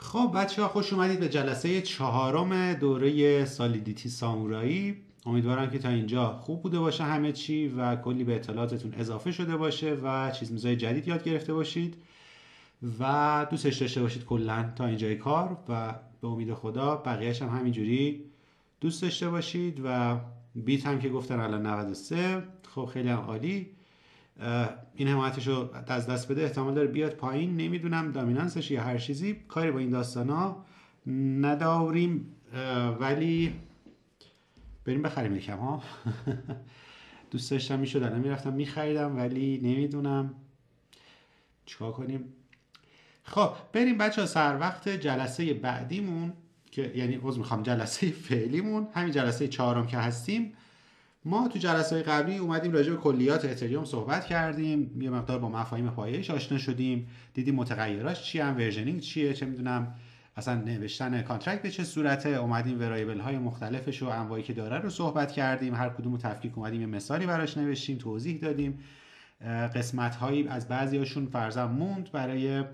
خب بچه ها، خوش اومدید به جلسه چهارم دوره سالیدیتی سامورایی. امیدوارم که تا اینجا خوب بوده باشه همه چی و کلی به اطلاعاتتون اضافه شده باشه و چیز میزای جدید یاد گرفته باشید و دوستش داشته باشید کلا تا اینجای کار، و به امید خدا بقیهش هم همینجوری دوست داشته باشید. و بیت هم که گفتن الان 93. خب خیلی هم عالی. این حمایتش رو از دست بده احتمال داره بیاد پایین، نمیدونم دامینانسش یا هر چیزی، کاری با این داستانا نداریم. ولی بریم بخریم یکم ها. دوست داشتم میشد الان میرفتم میخریدم، ولی نمیدونم چیکار کنیم. خب بریم بچه ها، سر وقت جلسه بعدیمون که یعنی میخوام جلسه فعلیمون، همین جلسه چهارم که هستیم. ما تو جلسه‌های قبلی اومدیم راجع به کلیات اتریوم صحبت کردیم، یه مقدار با مفاهیم پایه‌ایش آشنا شدیم، دیدیم متغیراش چی ان، ورژنینگ چیه، چه میدونم اصلا نوشتن کانترکت به چه صورته. اومدیم ورایبل های مختلفش و انواعی که داره رو صحبت کردیم، هر کدوم رو تفکیک اومدیم یه مثالی براش نوشتیم، توضیح دادیم. قسمت هایی از بعضیاشون فرضاً موند برای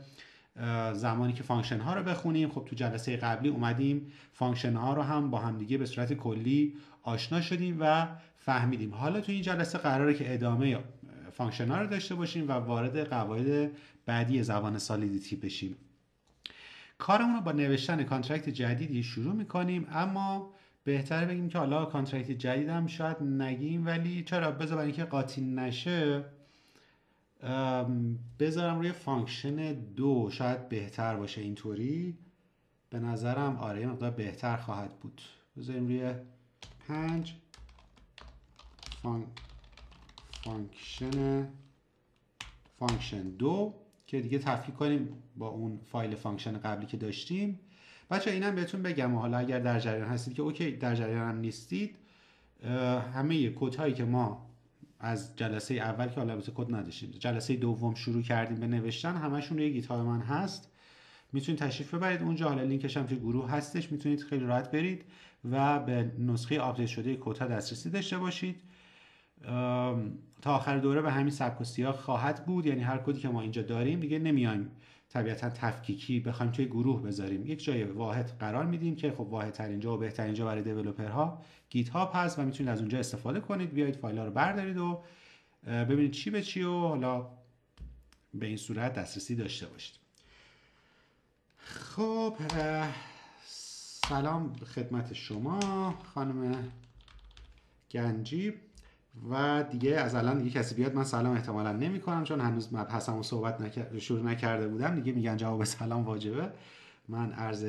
زمانی که فانکشن ها رو بخونیم. خب تو جلسه قبلی اومدیم فانکشن ها رو هم با هم دیگه به صورت کلی آشنا شدیم و فهمیدیم. حالا تو این جلسه قراره که ادامه فانکشن ها رو داشته باشیم و وارد قواعد بعدی زبان سالیدیتی بشیم. کارمون رو با نوشتن کانترکت جدیدی شروع میکنیم، اما بهتره بگیم که حالا کانترکت جدید هم شاید نگیم، ولی چرا، بذار برای اینکه قاطی نشه بذارم روی فانکشن 2، شاید بهتر باشه اینطوری. به نظرم آره یه مقدار بهتر خواهد بود. بذاریم روی 5 فانکشن 2 که دیگه تفکیک کنیم با اون فایل فانکشن قبلی که داشتیم. بچه اینم بهتون بگم، حالا اگر در جریان هستید که اوکی، در جریان هم نیستید، همه کد هایی که ما از جلسه اول که البته کد نداشتیم، جلسه دوم شروع کردیم به نوشتن، همشون روی گیت های من هست، میتونید تشریف ببرید اونجا. حالا لینکش هم توی گروه هستش، میتونید خیلی راحت برید و به نسخه آپدیت شده کد ها دسترسی داشته باشید. تا آخر دوره به همین سبک و سیاق خواهد بود، یعنی هر کدی که ما اینجا داریم دیگه نمیایم طبیعتا تفکیکی بخوایم توی گروه بذاریم، یک جای واحد قرار میدیم که خب واحدترین جا و بهترین جا برای دیولپرها گیت هاب هست و میتونید از اونجا استفاده کنید. بیایید فایل ها رو بردارید و ببینید چی به چی و حالا به این صورت دسترسی داشته باشید. خب سلام خدمت شما خانم گنجی. و دیگه از الان دیگه کسی بیاد من سلام احتمالا نمی کنم، چون هنوز مبحثمو شروع نکرده بودم. دیگه میگن جواب سلام واجبه، من عرض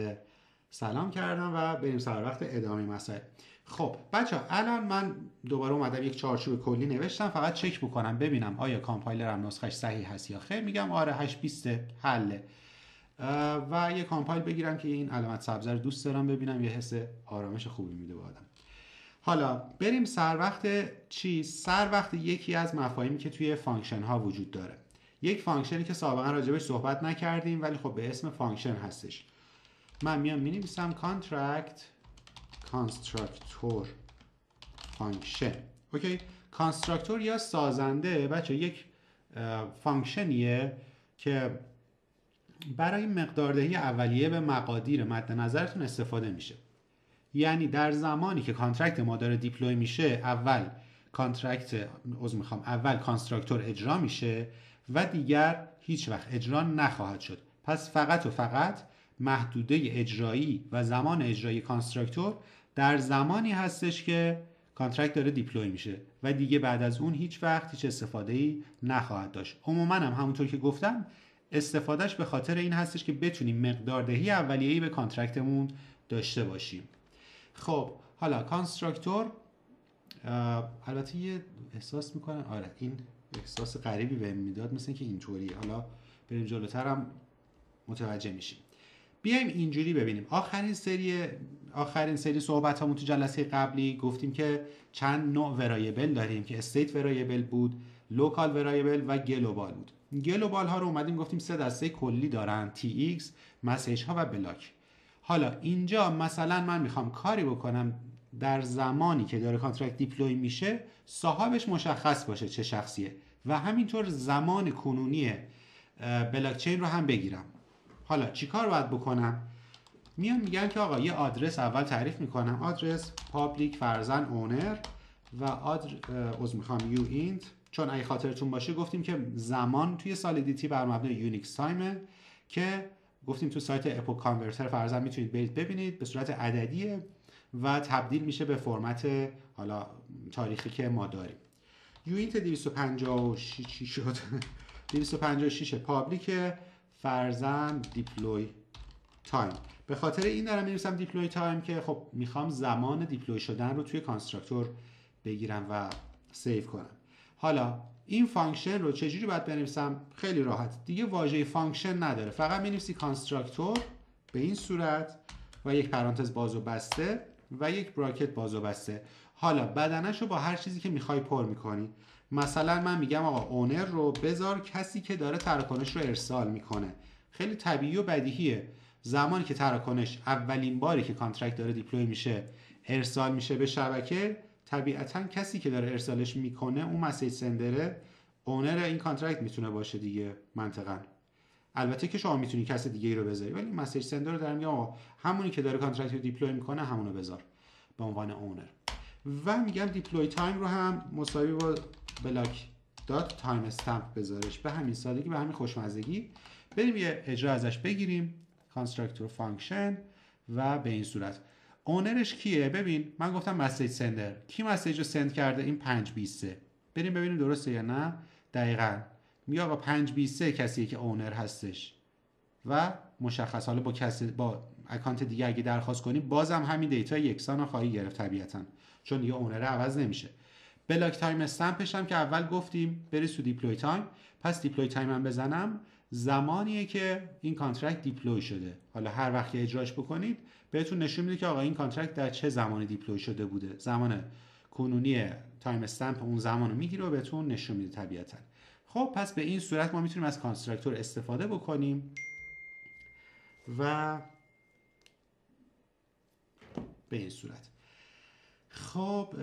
سلام کردم و بریم سر وقت ادامه مسائل. خب بچه الان من دوباره اومدم یک چارچوب کلی نوشتم، فقط چک بکنم ببینم آیا کامپایلرم نسخش صحیح هست یا خیر. میگم آره 820 حله و یه کامپایل بگیرم که این علامت سبز رو دوست دارم ببینم، یه حس آرامش خوبی میده به آدم. حالا بریم سر وقت سر وقت یکی از مفاهیمی که توی فانکشن ها وجود داره. یک فانکشنی که سابقا راجبش صحبت نکردیم ولی خب به اسم فانکشن هستش. من میام می نویسم کانترکت کانستراکتور فانکشن. اوکی، کانستراکتور یا سازنده بچه یک فانکشنیه که برای مقداردهی اولیه به مقادیر مد نظرتون استفاده میشه. یعنی در زمانی که کانترکت ما داره دیپلوی میشه، اول کانستراکتور اجرا میشه و دیگر هیچ وقت اجرا نخواهد شد. پس فقط و فقط محدوده اجرایی و زمان اجرایی کانستراکتور در زمانی هستش که کانترکت داره دیپلوی میشه و دیگه بعد از اون هیچ وقت هیچ استفاده‌ای نخواهد داشت. عموما هم همونطور که گفتم استفادهش به خاطر این هستش که بتونیم مقداردهی اولیه‌ای به کانترکتمون داشته باشیم. خب حالا کانستراکتور، البته یه احساس میکنم آره این احساس غریبی بهم میداد، مثل که اینطوریه. حالا بریم جلوترم متوجه میشیم. بیایم اینجوری ببینیم. آخرین سری صحبت همون تو جلسه قبلی گفتیم که چند نوع ورایبل داریم که استیت ورایبل بود، لوکال ورایبل و گلوبال بود. گلوبال ها رو اومدیم گفتیم سه دسته کلی دارن، TX، مسیج ها و بلاک. حالا اینجا مثلا من میخوام کاری بکنم در زمانی که داره کانترکت دیپلوی میشه صاحبش مشخص باشه چه شخصیه و همینطور زمان کنونی بلاک چین رو هم بگیرم. حالا چیکار باید بکنم؟ میگم که آقا یه آدرس اول تعریف میکنم، آدرس پابلیک فرزن اونر و میخوام یو اینت، چون اگه خاطرتون باشه گفتیم که زمان توی سالیدیتی بر مبنای یونیکس تایمه که گفتیم تو سایت اپو کانورتر فرزن میتونید برید ببینید به صورت عددیه و تبدیل میشه به فرمت حالا تاریخی که ما داریم. یو اینت 256 چی شد 256 پابلیک فرزن دیپلوی تایم. به خاطر این دارم می‌نویسم دیپلوی تایم که خب میخوام زمان دیپلوی شدن رو توی کانستراکتور بگیرم و سیو کنم. حالا این فانکشن رو چجوری باید بنویسم؟ خیلی راحت دیگه، واژه فانکشن نداره، فقط می‌نویسی کانستراکتور به این صورت و یک پرانتز باز و بسته و یک براکت باز و بسته. حالا بدنش رو با هر چیزی که میخوای پر میکنی. مثلا من میگم آقا اونر رو بذار کسی که داره تراکنش رو ارسال میکنه. خیلی طبیعی و بدیهیه، زمانی که تراکنش اولین باری که کانترکت داره دیپلوی میشه ارسال میشه به شبکه، طبیعتا کسی که داره ارسالش میکنه اون مسیج سندره اونر این کانترکت میتونه باشه دیگه منطقاً. البته که شما میتونی کسی دیگه ای رو بذاری، ولی مسیج سندر رو دارم میگم آقا همونی که داره کانترکت رو دیپلوی میکنه همونو بذار به عنوان اونر. و میگم دیپلوی تایم رو هم مساوی با بلاک دات تایم استمپ بذارش، به همین سادگی، به همین خوشمزگی. بریم یه اجرا ازش بگیریم، کانستراکتور فانکشن و به این صورت. اونرش کیه؟ ببین من گفتم مسیج سندر، کی مسیج رو سند کرده؟ این 523. بریم ببینیم درسته یا نه. دقیقاً میگه آقا 523 کسیه که اونر هستش و مشخص. حالا با اکانت دیگه اگه درخواست کنی بازم همین دیتا یکسان رو خواهی گرفت طبیعتاً، چون دیگه اونر عوض نمیشه. بلاک تایم استمپش هم که اول گفتیم بری تو دیپلوی تایم، پس دیپلوی تایم هم بزنم زمانیه که این کانترکت دیپلوی شده. حالا هر وقت که اجراش بکنید بهتون نشون میده که آقا این کانترکت در چه زمانی دیپلوی شده بوده. زمان کنونی تایم استمپ اون زمان رو میگیره و بهتون نشون میده طبیعتاً. خب پس به این صورت ما میتونیم از کانستراکتور استفاده بکنیم و به این صورت. خب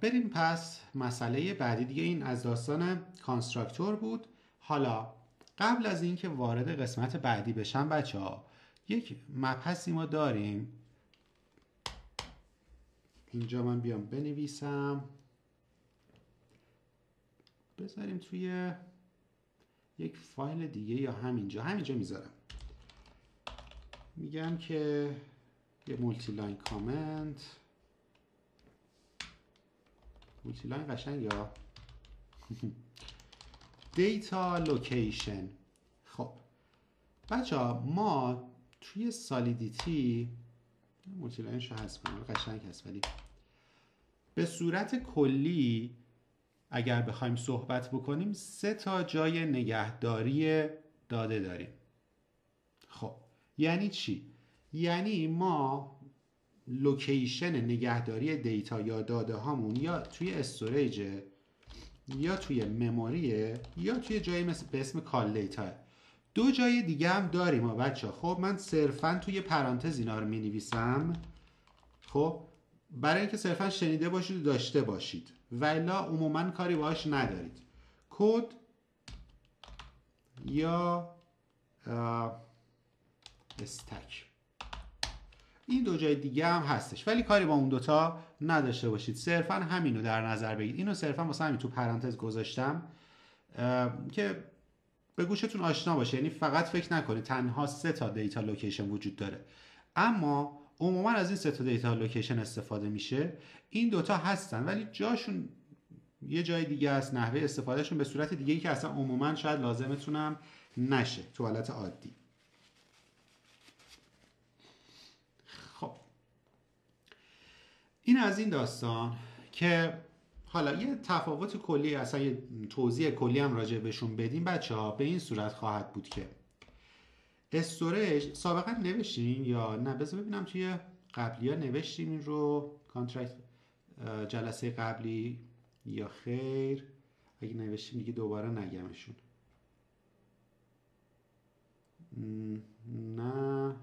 بریم پس مسئله بعدی دیگه. این از داستان کانستراکتور بود. حالا قبل از اینکه وارد قسمت بعدی بشم بچه‌ها، یک مبحثی ما داریم اینجا، من بیام بنویسم، بذاریم توی یک فایل دیگه یا همینجا میذارم. میگم که یه مولتی لاین کامنت، مولتی لاین قشنگ یا دیتا لوکیشن. خب بچه ها ما توی سالیدیتی مولتی لاینش رو حذف کنم، قشنگ هست، ولی به صورت کلی اگر بخوایم صحبت بکنیم 3 تا جای نگهداری داده داریم. خب یعنی چی؟ یعنی ما لوکیشن نگهداری دیتا یا داده هامون یا توی استوریج یا توی مموریه یا توی جایی مثل به اسم کال دیتا. 2 جای دیگه هم داریم ها بچه. خب من صرفا توی پرانتز اینا رو می نویسم، خب برای اینکه صرفا شنیده باشید و داشته باشید و الا عموما کاری باهاش ندارید. کد یا استک، این 2 جای دیگه هم هستش ولی کاری با اون دوتا نداشته باشید، صرفا همینو در نظر بگیرید. اینو صرفا واسه همین تو پرانتز گذاشتم که به گوشتون آشنا باشه، یعنی فقط فکر نکنید تنها 3 تا دیتا لوکیشن وجود داره، اما عموما از این 3 تا دیتا لوکیشن استفاده میشه. این دوتا هستن ولی جاشون یه جای دیگه است، نحوه استفادهشون به صورت دیگه‌ای که اصلا عموما شاید لازمتونم نشه تو حالت عادی. خب این از این داستان که حالا یه تفاوت کلی، اصلا یه توضیح کلی هم راجع بهشون بدیم بچه‌ها. به این صورت خواهد بود که استوریج سابقا نوشتیم یا نه؟ بذار ببینم توی قبلی ها نوشتیم این رو، کانترکت جلسه قبلی یا خیر. اگه نوشتیم دیگه دوباره نگمشون. نه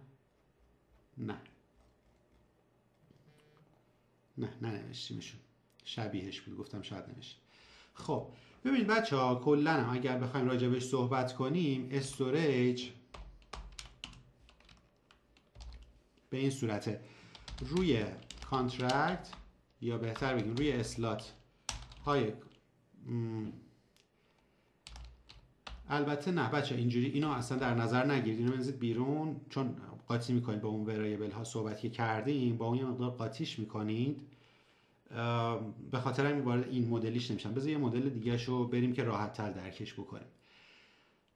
نوشتیمشون، شبیهش بود، گفتم شاید نوشتیم. خب ببینید بچه ها کلن اگر بخوایم راجبش صحبت کنیم، استوریج به این صورته. روی کانترکت یا بهتر بگیم روی اسلات های البته نه بچه اینجوری اینو اصلا در نظر نگیرید، اینو بنزید بیرون چون قاطی میکنید با اون وریبل ها صحبت که کردیم، با اون یه مقدار قاطیش میکنید، به خاطر همین وارد این مدلیش نمیشم. بذار یه مدل دیگه شو بریم که راحت تر درکش بکنیم.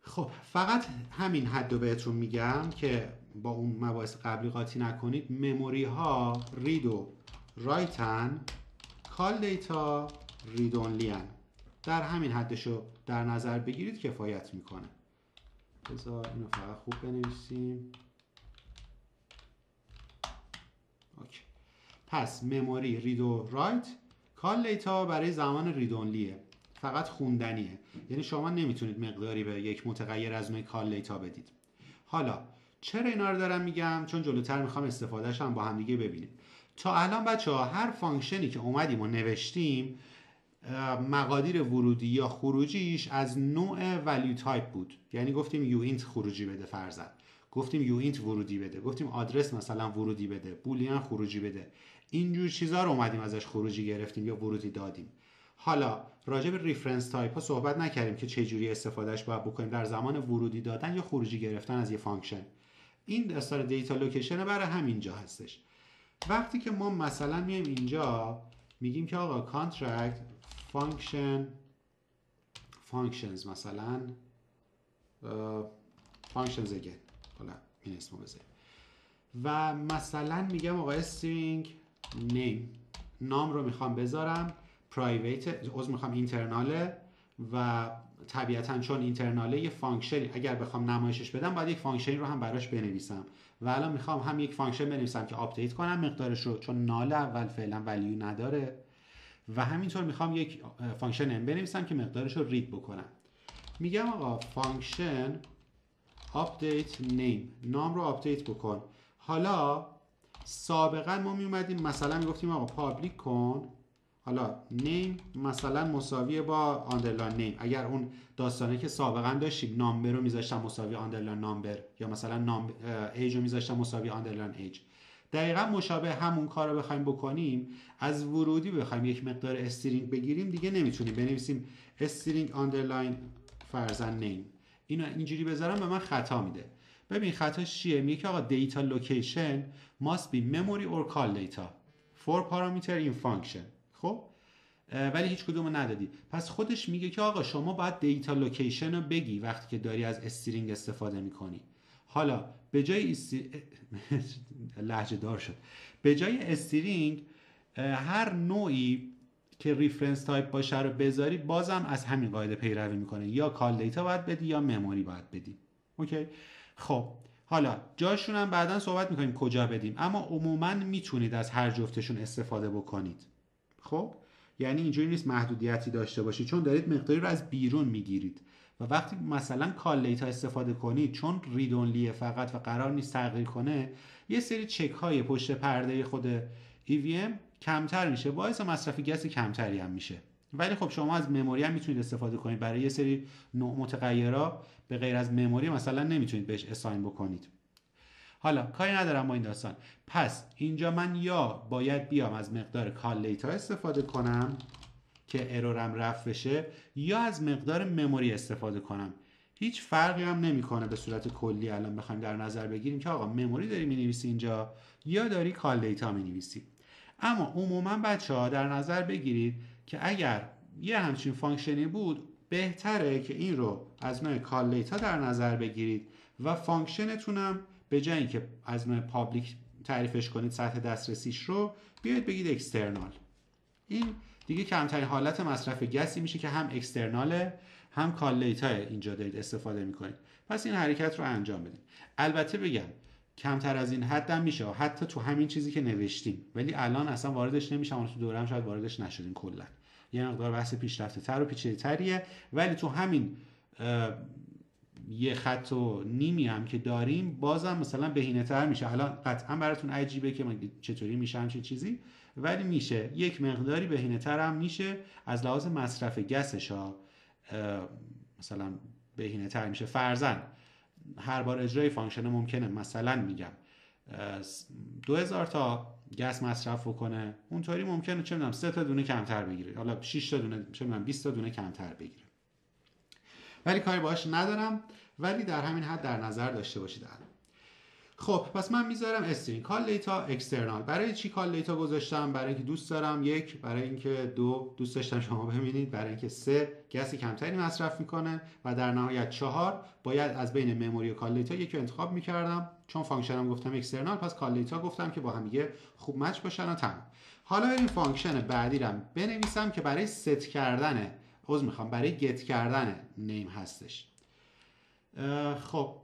خب فقط همین حد رو بهتون میگم که با اون مباحث قبلی قاطی نکنید. مموری ها رید و رایتن، کال دیتا رید اونلی ان، در همین حدشو در نظر بگیرید کفایت میکنه. بذار اینو فقط خوب بنویسیم. اوکی. پس مموری رید و رایت، کال دیتا برای زمان رید اونلیه، فقط خوندنیه، یعنی شما نمیتونید مقداری به یک متغیر از نوع کال دیتا بدید. حالا چرا اینا رو دارم میگم؟ چون جلوتر میخوام استفادهش هم با هم دیگه ببینیم. تا الان بچه‌ها هر فانکشنی که اومدیم و نوشتیم مقادیر ورودی یا خروجیش از نوع value type بود، یعنی گفتیم یوینت خروجی بده فرضاً، گفتیم یوینت ورودی بده، گفتیم آدرس مثلا ورودی بده، بولیان خروجی بده، اینجور چیزا رو اومدیم ازش خروجی گرفتیم یا ورودی دادیم. حالا راجع به ریفرنس تایپ ها صحبت نکردیم که چه جوری استفادهش باید بکنیم در زمان ورودی دادن یا خروجی گرفتن از یه فانکشن. این داستان دیتا لوکیشن برای همینجا هستش. وقتی که ما مثلا میایم اینجا میگیم که آقا کانترکت functions مثلا functions again، حالا این اسمو بذاریم و مثلا میگم آقا string name، نام رو میخوام بذارم private، میخوام اینترناله و طبیعتا چون اینترناله یه فانکشن اگر بخوام نمایشش بدم باید یک فانکشن رو هم براش بنویسم و الان میخوام هم یک فانکشن بنویسم که آپدیت کنم مقدارش رو چون نال اول فعلا ولیو نداره و همینطور میخوام یک فانکشن بنویسم که مقدارش رو رید بکنم. میگم آقا فانکشن update name، نام رو آپدیت بکن. حالا سابقا ما میومدیم مثلا میگفتیم آقا پابلیک کن، حالا نیم مثلا مساویه با آندرلاین نیم، اگر اون داستانه که سابقا داشتیم نامبر رو میذاشتم مساوی آندرلاین نامبر یا مثلا ایج رو میذاشتم مساوی آندرلاین ایج، دقیقا مشابه همون کار رو بخوایم بکنیم. از ورودی بخوایم یک مقدار استرینگ بگیریم دیگه نمیتونیم بنویسیم استرینگ آندرلاین فرزن نیم، اینو اینجوری بذارم به من خطا میده. ببین خطاش چیه؟ میگه که آقا دیتا لوکیشن must be memory or call data for parameter in function. خب ولی هیچ کدومو ندادی، پس خودش میگه که آقا شما باید دیتا لوکیشن رو بگی وقتی که داری از استرینگ استفاده میکنی. حالا به جای لهجه دار شد، به جای استرینگ هر نوعی که ریفرنس تایپ باشه رو بذاری بازم از همین قاعده پیروی میکنه، یا کال دیتا باید بدی یا مموری باید بدی. اوکی. خب حالا جاشون هم بعداً صحبت میکنیم کجا بدیم، اما عموماً میتونید از هر جفتشون استفاده بکنید. خب یعنی اینجوری نیست محدودیتی داشته باشید چون دارید مقداری رو از بیرون میگیرید و وقتی مثلا کال دیتا استفاده کنید چون رید اونلیه فقط و قرار نیست تغییر کنه، یه سری چک های پشت پرده خود EVM کمتر میشه، باعث مصرف گس کمتری هم میشه. ولی خب شما از مموری هم میتونید استفاده کنید برای یه سری نوع متغیرها به غیر از مموری مثلا نمیتونید بهش اساین بکنید. حالا کاری ندارم با این داستان. پس اینجا من یا باید بیام از مقدار کال دیتا استفاده کنم که ارورم رفع بشه یا از مقدار مموری استفاده کنم. هیچ فرقی هم نمیکنه به صورت کلی الان بخوایم در نظر بگیریم که آقا مموری داری مینویسی اینجا یا داری کال دیتا مینویسی. اما عموما بچه‌ها در نظر بگیرید که اگر یه همچین فانکشنی بود بهتره که این رو از نوع کال دیتا در نظر بگیرید و فانکشنتون هم به جای اینکه از نوع پابلیک تعریفش کنید سطح دسترسیش رو بیاید بگید اکسترنال. این دیگه کمترین حالت مصرف گسی میشه که هم اکسترناله هم کال دیتا اینجا دارید استفاده میکنید. پس این حرکت رو انجام بدید. البته بگم کمتر از این حد هم میشه، حتی تو همین چیزی که نوشتیم، ولی الان اصلا واردش نمیشم، اون تو دورم شاید واردش نشدیم کلا. یه مقدار بحث پیشرفته تر و پیچیده تریه، ولی تو همین یه خط و نیمی هم که داریم بازم مثلا بهینه تر میشه. الان قطعا براتون عجیبه که من چطوری میشم چه چیزی، ولی میشه یک مقداری بهینه تر هم میشه از لحاظ مصرف گسش ها، مثلا بهینه تر میشه. فرضاً هر بار اجرای فانکشن ممکنه مثلا میگم 2000 تا گس مصرف بکنه، اونطوری ممکنه چه میدونم 3 تا دونه کمتر بگیره، حالا 6 تا دونه، چه میدونم 20 تا دونه کمتر بگیره. ولی کاری باهاش ندارم، ولی در همین حد در نظر داشته باشید. خب پس من میذارم استرینگ کال دیتا اکسترنال. برای چی کال دیتا گذاشتم؟ برای اینکه دوست دارم 1، برای اینکه 2 دوست داشتم شما ببینید، برای اینکه 3 گسی کمتری مصرف میکنه و در نهایت 4 باید از بین مموری و کال دیتا یکی انتخاب میکردم. چون فانکشنم گفتم اکسترنال، پس کال دیتا گفتم که با هم دیگه خوب مچ باشن و تمام. حالا این فانکشن بعدی رو بنویسم که برای ست کردن، برای گت کردن نیم هستش. خب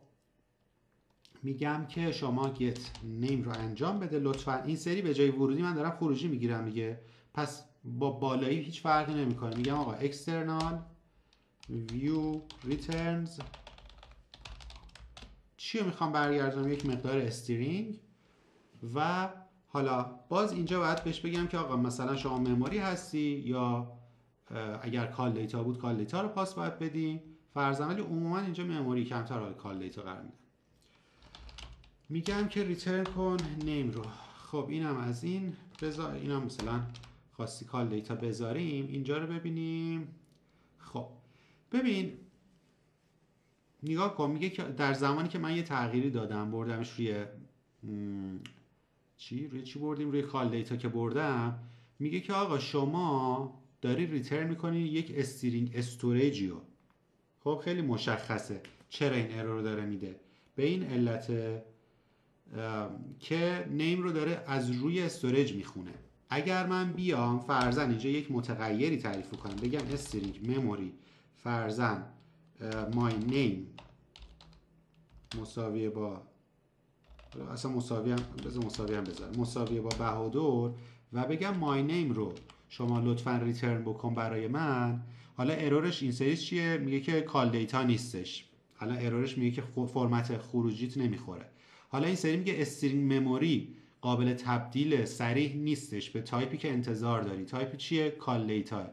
میگم که شما get name رو انجام بده لطفا. این سری به جای ورودی من دارم خروجی میگیرم دیگه، پس با بالایی هیچ فرقی نمیکنه. میگم آقا external view returns چی رو میخوام برگردونم؟ یک مقدار استرینگ. و حالا باز اینجا باید بهش بگم که آقا مثلا شما مموری هستی یا اگر کال دیتا بود کال دیتا رو پاس باید بدیم فرضاً، ولی عموما اینجا مموری کمتر حال کال دیتا قرار میدن. میگم که ریترن کن نیم رو. خب اینم از این بذار، اینم مثلا خواستی کال دیتا بذاریم، اینجا رو ببینیم. خب ببین نگاه کن، میگه که در زمانی که من یه تغییری دادم بردمش روی روی چی بردیم؟ روی کال دیتا که بردم، میگه که آقا شما داری ریترن میکنی یک استرینگ استوریجیو. خب خیلی مشخصه چرا این ارور رو داره میده، به این علت که نیم رو داره از روی استوریج میخونه. اگر من بیام فرضاً اینجا یک متغیری تعریف کنم، بگم استرینگ مموری فرضاً my name مساویه با، اصلا مساوی هم بذارم مساویه با بهادر، و بگم my name رو شما لطفاً ریترن بکن برای من. حالا ارورش این سریش چیه؟ میگه که کال دیتا نیستش. حالا ارورش میگه که فرمت خروجیت نمیخوره. حالا این سری میگه استرینگ مموری قابل تبدیل صریح نیستش به تایپی که انتظار داری. تایپ چیه؟ کال دیتا.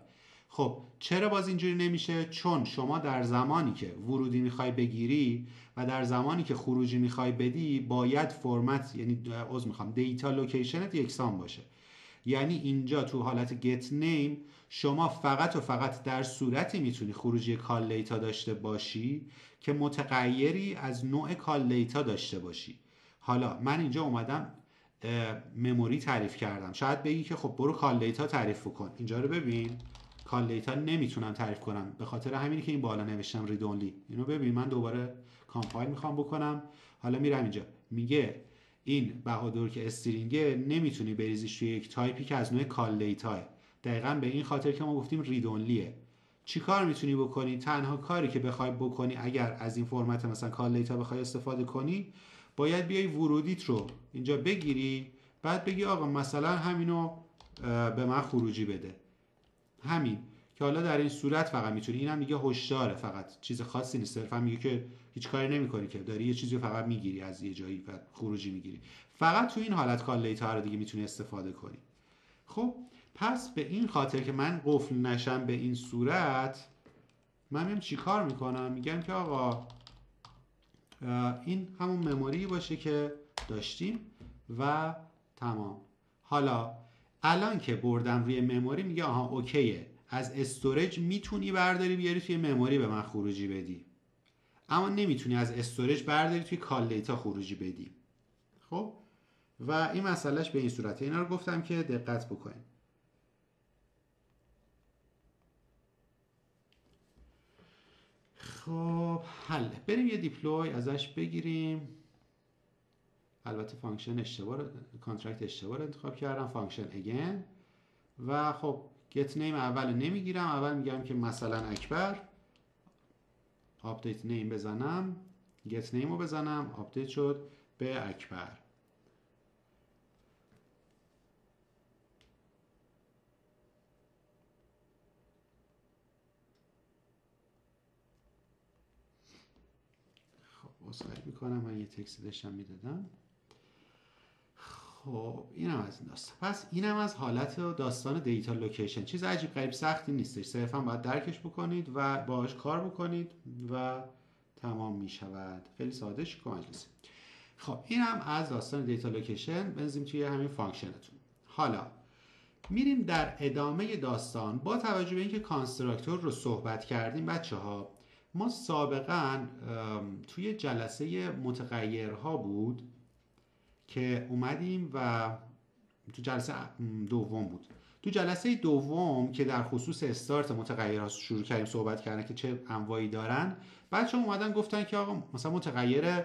خب چرا باز اینجوری نمیشه؟ چون شما در زمانی که ورودی میخوای بگیری و در زمانی که خروجی میخوای بدی باید فرمت، یعنی دیتا لوکیشنت یکسان باشه. یعنی اینجا تو حالت get name شما فقط و فقط در صورتی میتونی خروجی کال دیتا داشته باشی که متغیری از نوع کال دیتا داشته باشی. حالا من اینجا اومدم مموری تعریف کردم، شاید بگی که خب برو کال دیتا تعریف کن. اینجا رو ببین، کال دیتا نمیتونم تعریف کنم به خاطر همینی که این بالا نوشتم رید اونلی. اینو ببین، من دوباره کامپایل میخوام بکنم. حالا میرم اینجا، میگه این بهادر که استرینگه نمیتونی بریزیش توی یک تایپی که از نوع کال دیتا. دقیقاً به این خاطر که ما گفتیم رید اونلیه. چی کار میتونی بکنی؟ تنها کاری که بخوای بکنی اگر از این فرمت مثلا کال دیتا بخوای استفاده کنی، باید بیای ورودیت رو اینجا بگیری، بعد بگی آقا مثلا همینو به من خروجی بده. همین که حالا در این صورت فقط میتونی، اینم میگه هشداره، فقط چیز خاصی نیست، صرفا میگه که هیچ کاری نمیکنی، که داری یه چیزی رو فقط میگیری از یه جایی و خروجی میگیری. فقط تو این حالت کال دیتا رو دیگه میتونی استفاده کنی. خب پس به این خاطر که من قفل نشم به این صورت، من میام چی کار میکنم؟ میگم که آقا این همون مموری باشه که داشتیم و تمام. حالا الان که بردم روی مموری، میگه آها اوکیه، از استوریج میتونی برداری بیاری توی مموری به من خروجی بدی، اما نمیتونی از استوریج برداری توی کال دیتا خروجی بدی. خب و این مسئلهش به این صورته. اینا رو گفتم که دقت بکنید. خب حل، بریم یه دیپلوی ازش بگیریم. البته فانکشن اشتباه، کانترکت اشتباه انتخاب کردم، فانکشن again. و خب get name اول نمیگیرم، اول میگم که مثلا اکبر، آپدیت نیم بزنم، get name رو بزنم، آپدیت شد به اکبر. خب اصلاح میکنم، من یه تکست داشتم میدادم. خب اینم از این داستان. پس اینم از حالت داستان دیتا لوکیشن. چیز عجیب غریب سختی نیستش، صرفا باید درکش بکنید و باهاش کار بکنید و تمام میشود. خیلی ساده شیک و مجلسی. خب این هم از داستان دیتا لوکیشن. بنزیم توی همین فانکشنتون. حالا میریم در ادامه داستان. با توجه به اینکه کانستراکتور رو صحبت کردیم بچه ها، ما سابقا توی جلسه متغیرها بود که اومدیم و تو جلسه دوم بود. تو جلسه دوم که در خصوص استارت متغیرها شروع کردیم صحبت کردن که چه انواعی دارن، بچه‌ها اومدن گفتن که آقا مثلا متغیر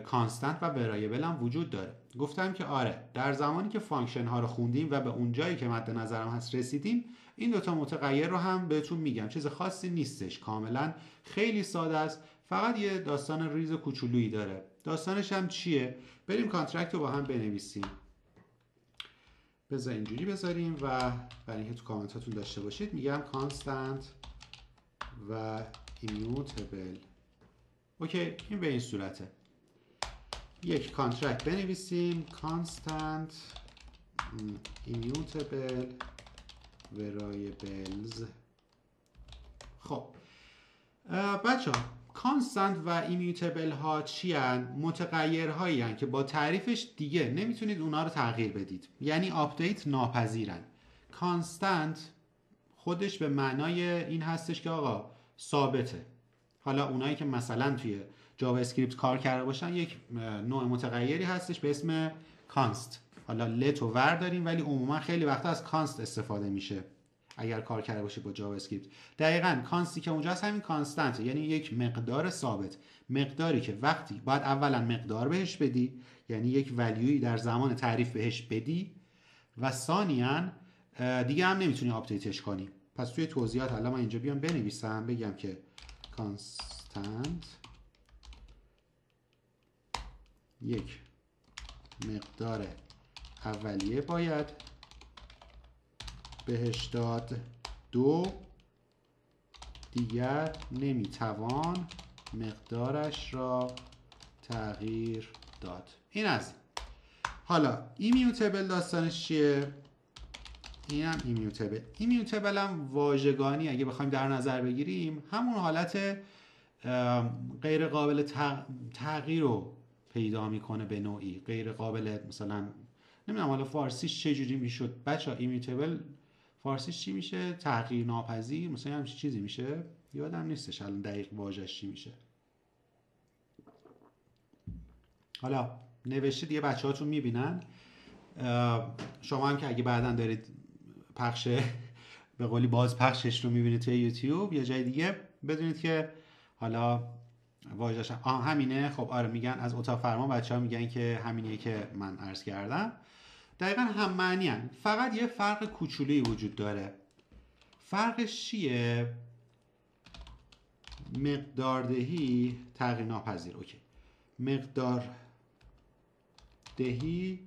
کانستنت و ورایبل هم وجود داره. گفتم که آره، در زمانی که فانکشن ها رو خوندیم و به اون جایی که مد نظرم هست رسیدیم، این دوتا متغیر رو هم بهتون میگم. چیز خاصی نیستش، کاملا خیلی ساده است، فقط یه داستان ریز کوچولویی داره. داستانش هم چیه؟ بریم کانترکت رو با هم بنویسیم. بذار اینجوری بذاریم و برای اینکه تو کامنت هاتون داشته باشید، میگم کانستنت و ایمیوتبل. اوکی، این به این صورته. یک کانترکت بنویسیم کانستنت ایمیوتبل وریبلز. خب بچه ها، کانستنت و ایمیوتبل ها چی هن؟ متغیرهایی هن که با تعریفش دیگه نمیتونید اونا رو تغییر بدید، یعنی آپدیت ناپذیرن. کانستنت خودش به معنای این هستش که آقا ثابته. حالا اونایی که مثلا توی جاوا اسکریپت کار کرده باشن، یک نوع متغیری هستش به اسم کانست. حالا لت و ور داریم، ولی عموما خیلی وقتا از کانست استفاده میشه اگر کار کرده باشید با جاوا اسکریپت. دقیقاً کانستی که اونجا هست همین کانستنت، یعنی یک مقدار ثابت، مقداری که وقتی باید اولا مقدار بهش بدی، یعنی یک ولیوی در زمان تعریف بهش بدی، و ثانیاً دیگه هم نمیتونی آپدیتش کنی. پس توی توضیحات حالا من اینجا بیام بنویسم بگم که کانستنت یک مقدار اولیه باید بهش داد، دو دیگر نمیتوان مقدارش را تغییر داد. این از حالا ایمیوتبل داستانش چیه؟ این هم ایمیوتبل. ایمیوتبل هم واژگانی اگه بخوایم در نظر بگیریم همون حالت غیر قابل تغییر رو پیدا میکنه، به نوعی غیر قابل، مثلا نمیدونم حالا فارسیش چه جوری میشد بچا. ایمیوتبل فارسیش چی میشه؟ تغییر ناپذیر، مثلا همچین چیزی میشه، یادم نیستش الان دقیق واژه‌اش چی میشه. حالا نوشته دیگه بچه‌هاتون میبینن. شما هم که اگه بعداً دارید پخش به قولی باز پخشش رو میبینید توی یوتیوب یا جای دیگه، بدونید که حالا واژه‌اش همینه. خب آره، میگن از اتاق فرمان بچه‌ها میگن که همینیه که من عرض کردم. دقیقاً هم معنی هن. فقط یه فرق کوچولویی وجود داره. فرقش چیه؟ مقداردهی تغییر ناپذیر. اوکی. مقدار دهی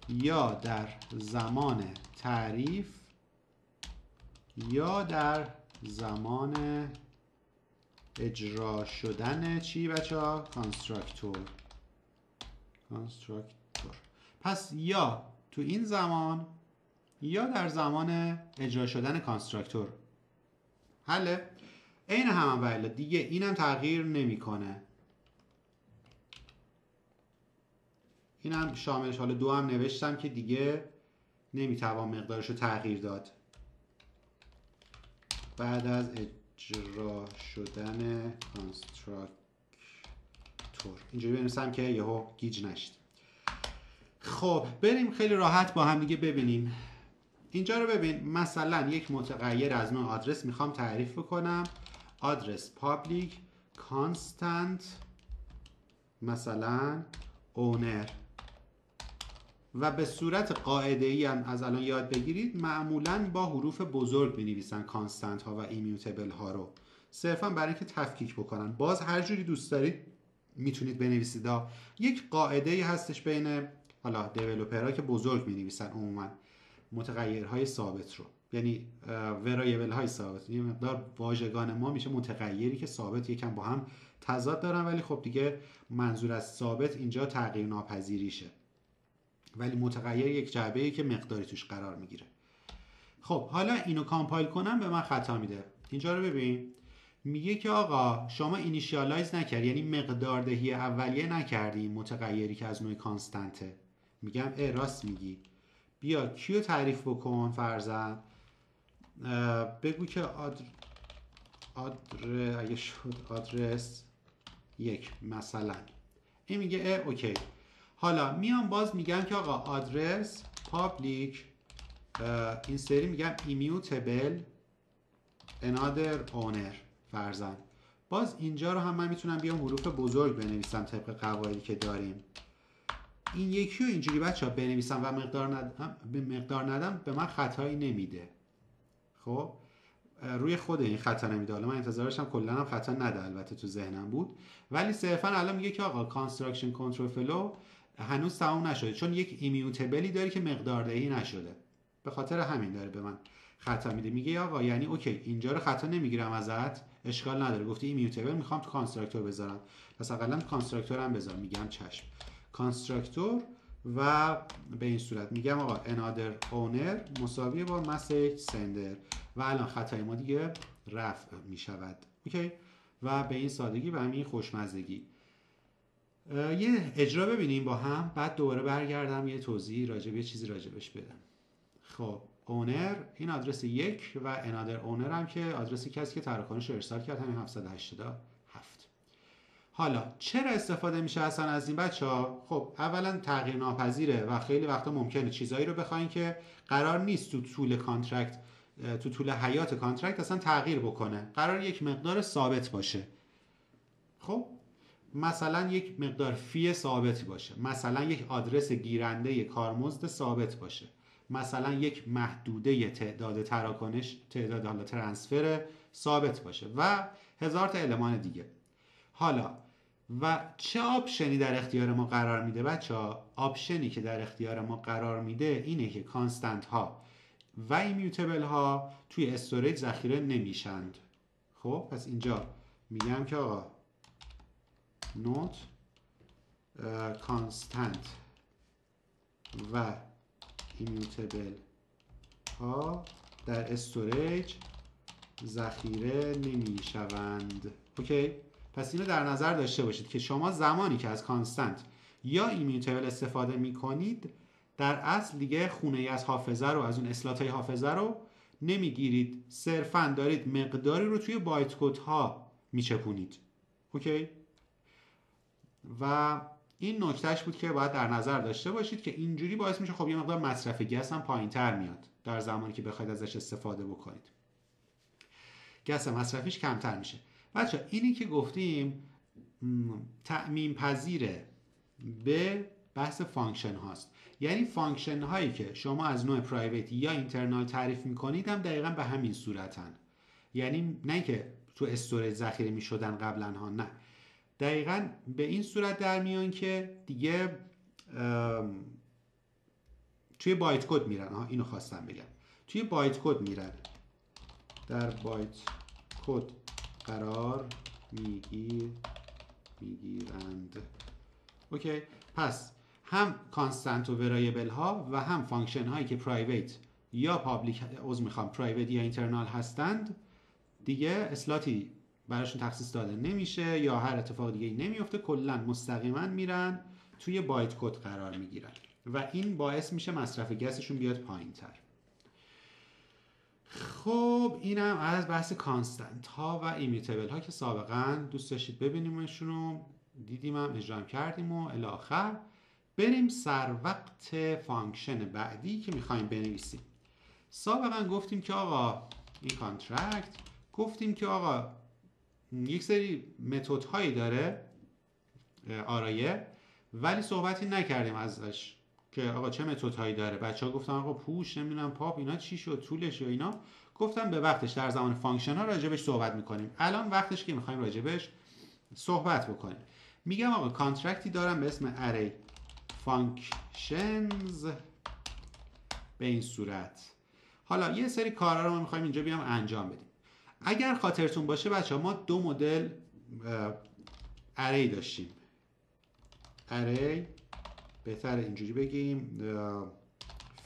یا در زمان تعریف یا در زمان اجرا شدن چی بچه ها؟ کانستراکتور. پس یا تو این زمان یا در زمان اجرا شدن کانستراکتور. حله؟ این هم بله دیگه، اینم تغییر نمیکنه. اینم شاملش، حالا دو هم نوشتم که دیگه نمیتوان مقدارش رو تغییر داد بعد از اجرا شدن کانستراکتور. اینجوری بنویسم که یهو گیج نشید. خب بریم خیلی راحت با هم دیگه ببینیم. اینجا رو ببین، مثلا یک متغیر از نوع آدرس میخوام تعریف بکنم. آدرس پابلیک کانستنت مثلا اونر، و به صورت قاعده‌ای هم از الان یاد بگیرید معمولاً با حروف بزرگ بنویسن کانستنت ها و ایمیوتبل ها رو، صرفا برای اینکه تفکیک بکنن. باز هر جوری دوست دارید میتونید بنویسید. یک قاعده‌ای هستش بین حالا دیولپرها که بزرگ می‌نویسن عموما متغیرهای ثابت رو، یعنی وریبل های ثابت. یه مقدار واژگان ما میشه متغیری که ثابت یکم با هم تضاد دارن، ولی خب دیگه منظور از ثابت اینجا تغییر ناپذیریشه، ولی متغیر یک جعبه‌ای که مقداری توش قرار میگیره. خب حالا اینو کامپایل کنم به من خطا میده. اینجا رو ببین، میگه که آقا شما اینیشیالایز نکردی، یعنی مقداردهی اولیه نکردی متغیری که از نوع کانستنته. میگم راست میگی، بیا کیو تعریف بکن فرضاً، بگو که اگه شد آدرس 1 مثلا. این میگه اوکی. حالا میام باز میگم که آقا آدرس پابلیک این سری میگم immutable another owner فرضاً. باز اینجا رو هم من میتونم بیام حروف بزرگ بنویسم طبق قواعدی که داریم. این یکی رو اینجوری بچه ها بنویسم و مقدار ندم به من خطایی نمیده. خب روی خود این خطا نمیده. حالا من انتظارشم کلا هم خطا نده، البته تو ذهنم بود، ولی صرفا الان میگه که آقا کانستراکشن کنترل فلو هنوز تموم نشده چون یک ایمیوتبلی داری که مقداردهی نشده، به خاطر همین داره به من خطا میده. میگه آقا یعنی اوکی اینجا رو خطا نمیگیرم ازت، اشکال نداره، گفتی ایمیوتبل میخوام تو کانستراکتور بذارم، پس اقلا کانستراکتور هم بذار. میگم چشم کانستراکتور و به این صورت میگم آقا another owner مساویه با message sender و الان خطای ما دیگه رفع میشود. اوکی. و به این سادگی و همین خوشمزگی یه اجرا ببینیم با هم، بعد دوباره برگردم یه توضیح راجع به یه چیزی راجبش بدم. خب اونر این آدرس 1 و انادر اونر هم که آدرسی کسی که تراکنش رو ارسال کرد همین 787. حالا چرا استفاده میشه اصلا از این بچه‌ها؟ خب اولا تغییر ناپذیره و خیلی وقتا ممکنه چیزایی رو بخواین که قرار نیست تو طول کانترکت، تو طول حیات کانترکت اصلا تغییر بکنه، قرار یک مقدار ثابت باشه. خب مثلا یک مقدار فی ثابتی باشه، مثلا یک آدرس گیرنده کارمزد ثابت باشه، مثلا یک محدوده تعداد تراکنش، تعداد حالا ترانسفر ثابت باشه و هزار تا المان دیگه. حالا و چه آپشنی در اختیار ما قرار میده بچه‌ها؟ آپشنی که در اختیار ما قرار میده اینه که کانستنت ها و ایمیوتبل ها توی استوریج ذخیره نمیشند. خب پس اینجا میگم که آقا نوت کانستنت و ایمیوتبل ها در استوریج ذخیره نمیشوند. اوکی. پس اینو در نظر داشته باشید که شما زمانی که از کانستنت یا ایمیوتبل استفاده میکنید در اصل دیگه خونه ای از حافظه رو، از اون اسلات های حافظه رو نمیگیرید، صرفا دارید مقداری رو توی بایت کد ها میچپونید. اوکی. و این نکتهش بود که باید در نظر داشته باشید که اینجوری باعث میشه خب یه مقدار مصرف گس هم پایین تر میاد در زمانی که بخواید ازش استفاده بکنید، گس مصرفیش کمتر میشه. بچه اینی که گفتیم تأمین پذیره به بحث فانکشن هاست، یعنی فانکشن هایی که شما از نوع پرایوت یا اینترنال تعریف میکنید هم دقیقا به همین صورتن، یعنی نه که تو استوریج ذخیره میشدن قبلا ها، نه، دقیقا به این صورت در میان که دیگه توی بایت کد میرن. اینو خواستم بگم، توی بایت کد میرن، در بایت کد قرار میگیرند. اوکی. پس هم کانستنت و ورایبل ها و هم فانکشن هایی که پرایوت یا پابلیک پرایوت یا اینترنال هستند دیگه اسلاتی براشون تخصیص داده نمیشه یا هر اتفاق دیگه ای نمیفته، کلا مستقیما میرن توی بایت کد قرار میگیرن و این باعث میشه مصرف گسشون بیاد پایین تر. خب اینم از بحث کانستنت ها و ایمیوتبل ها که سابقا دوست داشتید ببینیمشون رو دیدیم هم اجرام کردیم و الی آخر. بریم سر وقت فانکشن بعدی که میخوایم بنویسیم. سابقا گفتیم که آقا این کانترکت، گفتیم که آقا یک سری متد هایی داره آرایه، ولی صحبتی نکردیم ازش که آقا چه متد هایی داره. بچه‌ها گفتن آقا پوش، نمیدونم پاپ، اینا چی شد، طولش یا اینا. گفتم به وقتش در زمان فانکشن ها راجبش صحبت میکنیم. الان وقتش که میخوایم راجبش صحبت بکنیم. میگم آقا کانترکتی دارم به اسم array functions به این صورت. حالا یه سری کارا رو ما میخوایم اینجا بیام انجام بدیم. اگر خاطرتون باشه بچه‌ها ما دو مدل array داشتیم. array بهتر اینجوری بگیم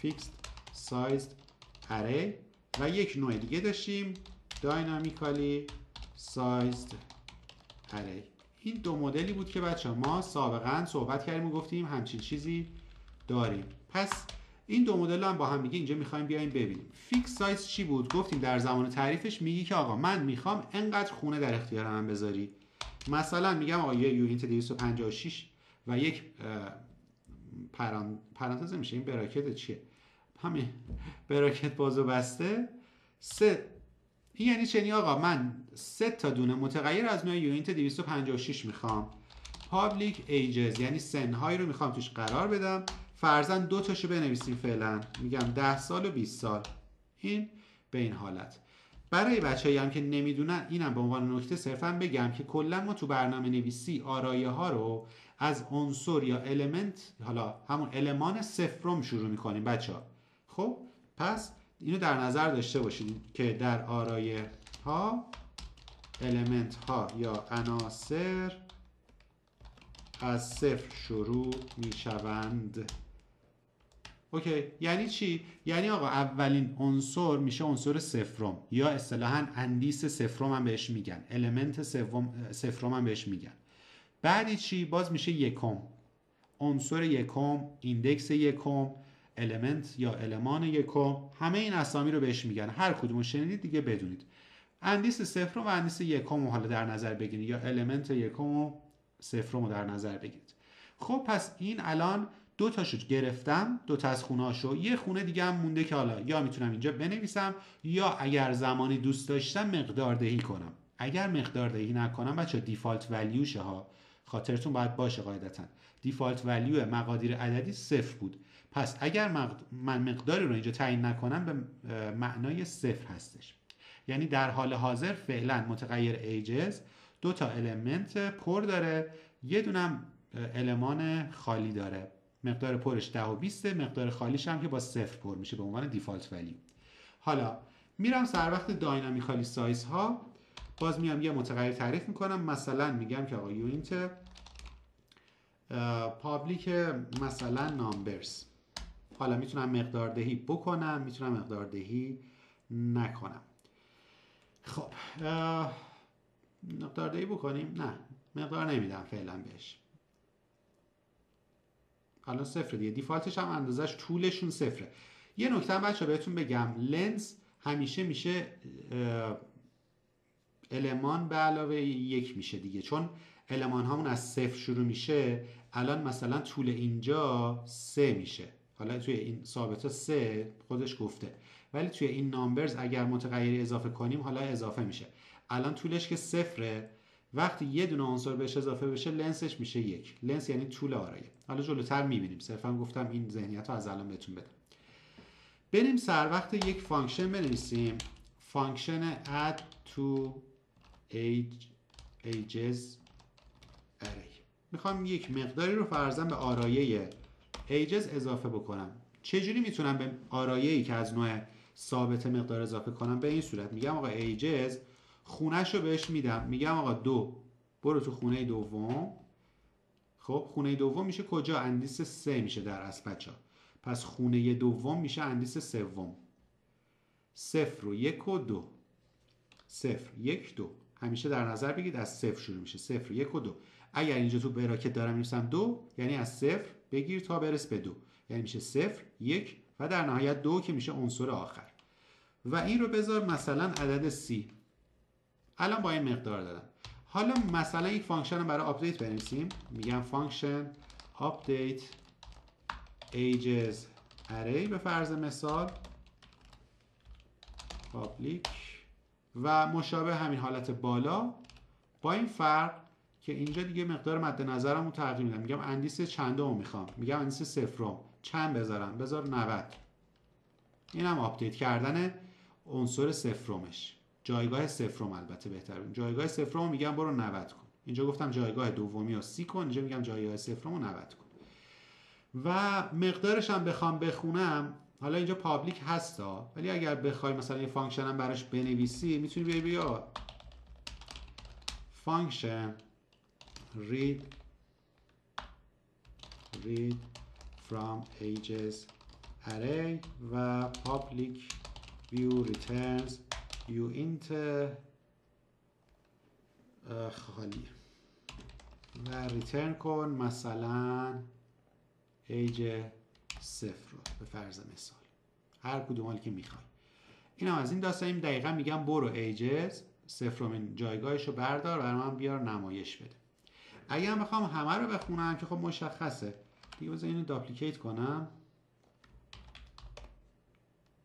fixed sized array و یک نوع دیگه داشتیم dynamically sized array. این دو مدلی بود که بچه ما سابقا صحبت کردیم و گفتیم همچین چیزی داریم. پس این دو مدل هم با هم دیگه اینجا میخوایم بیایم ببینیم. فیکس سایز چی بود؟ گفتیم در زمان تعریفش میگی که آقا من میخوام انقدر خونه در اختیار من بذاری. مثلا میگم آقا یه یونیت 256 و یک پرانتز میشه، این براکت چیه؟ همین براکت باز و بسته سه. این یعنی چنی آقا من 3 تا دونه متغیر از نوع یونیت 256 میخوام. پابلیک ایجز یعنی سنهایی رو میخوام توش قرار بدم. فرضاً 2 تاشو بنویسیم فعلا، میگم 10 سال و 20 سال. این به این حالت. برای بچه‌ای هم که نمیدونن اینم به عنوان نکته صرفا بگم که کلا ما تو برنامه نویسی آرایه ها رو از عنصر یا المنت، حالا همون المان صفرم شروع میکنیم بچه‌ها. خب پس اینو در نظر داشته باشید که در آرایه ها المنت ها یا عناصر از صفر شروع میشوند. اوکی، یعنی چی؟ یعنی آقا اولین عنصر میشه عنصر صفرم یا اصطلاحاً اندیس صفرم هم بهش میگن، المنت صفرم هم بهش میگن. بعدی چی؟ باز میشه یکم، عنصر یکم، ایندکس یکم، المنت یا المان یکم، همه این اسامی رو بهش میگن. هر کدومو شنیدید دیگه بدونید. اندیس صفرم و اندیس یکم رو حالا در نظر بگیرید یا المنت یکم و صفرم رو در نظر بگیرید. خب پس این الان 2 تاشو گرفتم، 2 تا از خونه‌هاشو. یه خونه دیگه هم مونده که حالا یا میتونم اینجا بنویسم یا اگر زمانی دوست داشتم مقدار دهی کنم. اگر مقدار دهی نکنم بچا دیفالت ولیوشه ها، خاطرتون باید باشه قاعدتا دیفالت ولیو مقادیر عددی 0 بود. پس اگر من مقداری رو اینجا تعیین نکنم به معنای 0 هستش. یعنی در حال حاضر فعلا متغیر ایجز 2 تا المنت پر داره، یه دونم المان خالی داره. مقدار پرش 10 و 20، مقدار خالیش هم که با 0 پر میشه به عنوان دیفالت ولیو. حالا میرم سر وقت داینامیکالی سایز ها، باز میام یه متغیر تعریف میکنم. مثلا میگم که آقا یونیت پابلیک مثلا نامبرز. حالا میتونم مقدار دهی بکنم، میتونم مقدار دهی نکنم. خب مقدار دهی بکنیم؟ نه مقدار نمیدم فعلا بهش، الان 0 دیگه. دیفالتش هم اندازش طولشون 0. یه نکته هم بچه بهتون بگم، لنز همیشه میشه المان به علاوه 1 میشه دیگه، چون المان هامون از 0 شروع میشه. الان مثلا طول اینجا 3 میشه، حالا توی این ثابتا 3 خودش گفته، ولی توی این نامبرز اگر متغیری اضافه کنیم حالا اضافه میشه. الان طولش که 0، وقتی یه دونه عنصر بهش اضافه بشه لنسش میشه 1. لنس یعنی طول آرایه. حالا جلوتر میبینیم، صرفا گفتم این ذهنیت رو از الان بهتون بدم. بریم سر وقت یک فانکشن بنویسیم، فانکشن add to ages array. میخوام یک مقداری رو فرضاً به آرایه ages اضافه بکنم. چجوری میتونم به آرایه‌ای که از نوع ثابت مقدار اضافه کنم؟ به این صورت میگم آقا ages خونه‌ش رو بهش میدم، میگم آقا 2 برو تو خونه دوم. خب خونه دوم میشه کجا؟ اندیس 3 میشه در اصل بچه‌ها. پس خونه دوم میشه اندیس سوم. 0 و 1 و 2. 0 1 2 همیشه در نظر بگیرید از 0 شروع میشه. 0 1 و 2. اگر اینجا تو براکت دارم می‌نویسم 2 یعنی از 0 بگیر تا برس به 2، یعنی میشه 0 1 و در نهایت 2 که میشه عنصر آخر. و این رو بذار مثلا عدد 30. الان با این مقدار دادم. حالا مثلا یک فانکشن رو برای آپدیت بنویسیم، میگم فانکشن update ages array به فرض مثال public و مشابه همین حالت بالا، با این فرق که اینجا دیگه مقدار مد نظرم رو تغییر میدم. میگم اندیس چندم میخوام، میگم اندیس صفرم. چند بذارم؟ بذار 90. اینم آپدیت کردن عنصر صفرمش، جایگاه صفرم. البته بهتره جایگاه صفرم میگم برو 90 کن. اینجا گفتم جایگاه دومی رو 30 کن، اینجا میگم جایگاه صفرم رو 90 کن. و مقدارش هم بخوام بخونم، حالا اینجا پابلیک هستا، ولی اگر بخوای مثلا یه فانکشن هم براش بنویسی میتونی بیای بگی فانکشن read from ages array و public view returns uint خالیه و ریترن کن مثلا ایج 0 رو به فرض مثال، هر کدوم حالی که میخوای. این هم از این داستان. دقیقا میگم برو ایجز صفرمین جایگاهش رو بردار برای من بیار نمایش بده. اگه هم بخوام همه رو بخونم که خب مشخصه دیگه، بذار اینو داپلیکیت کنم.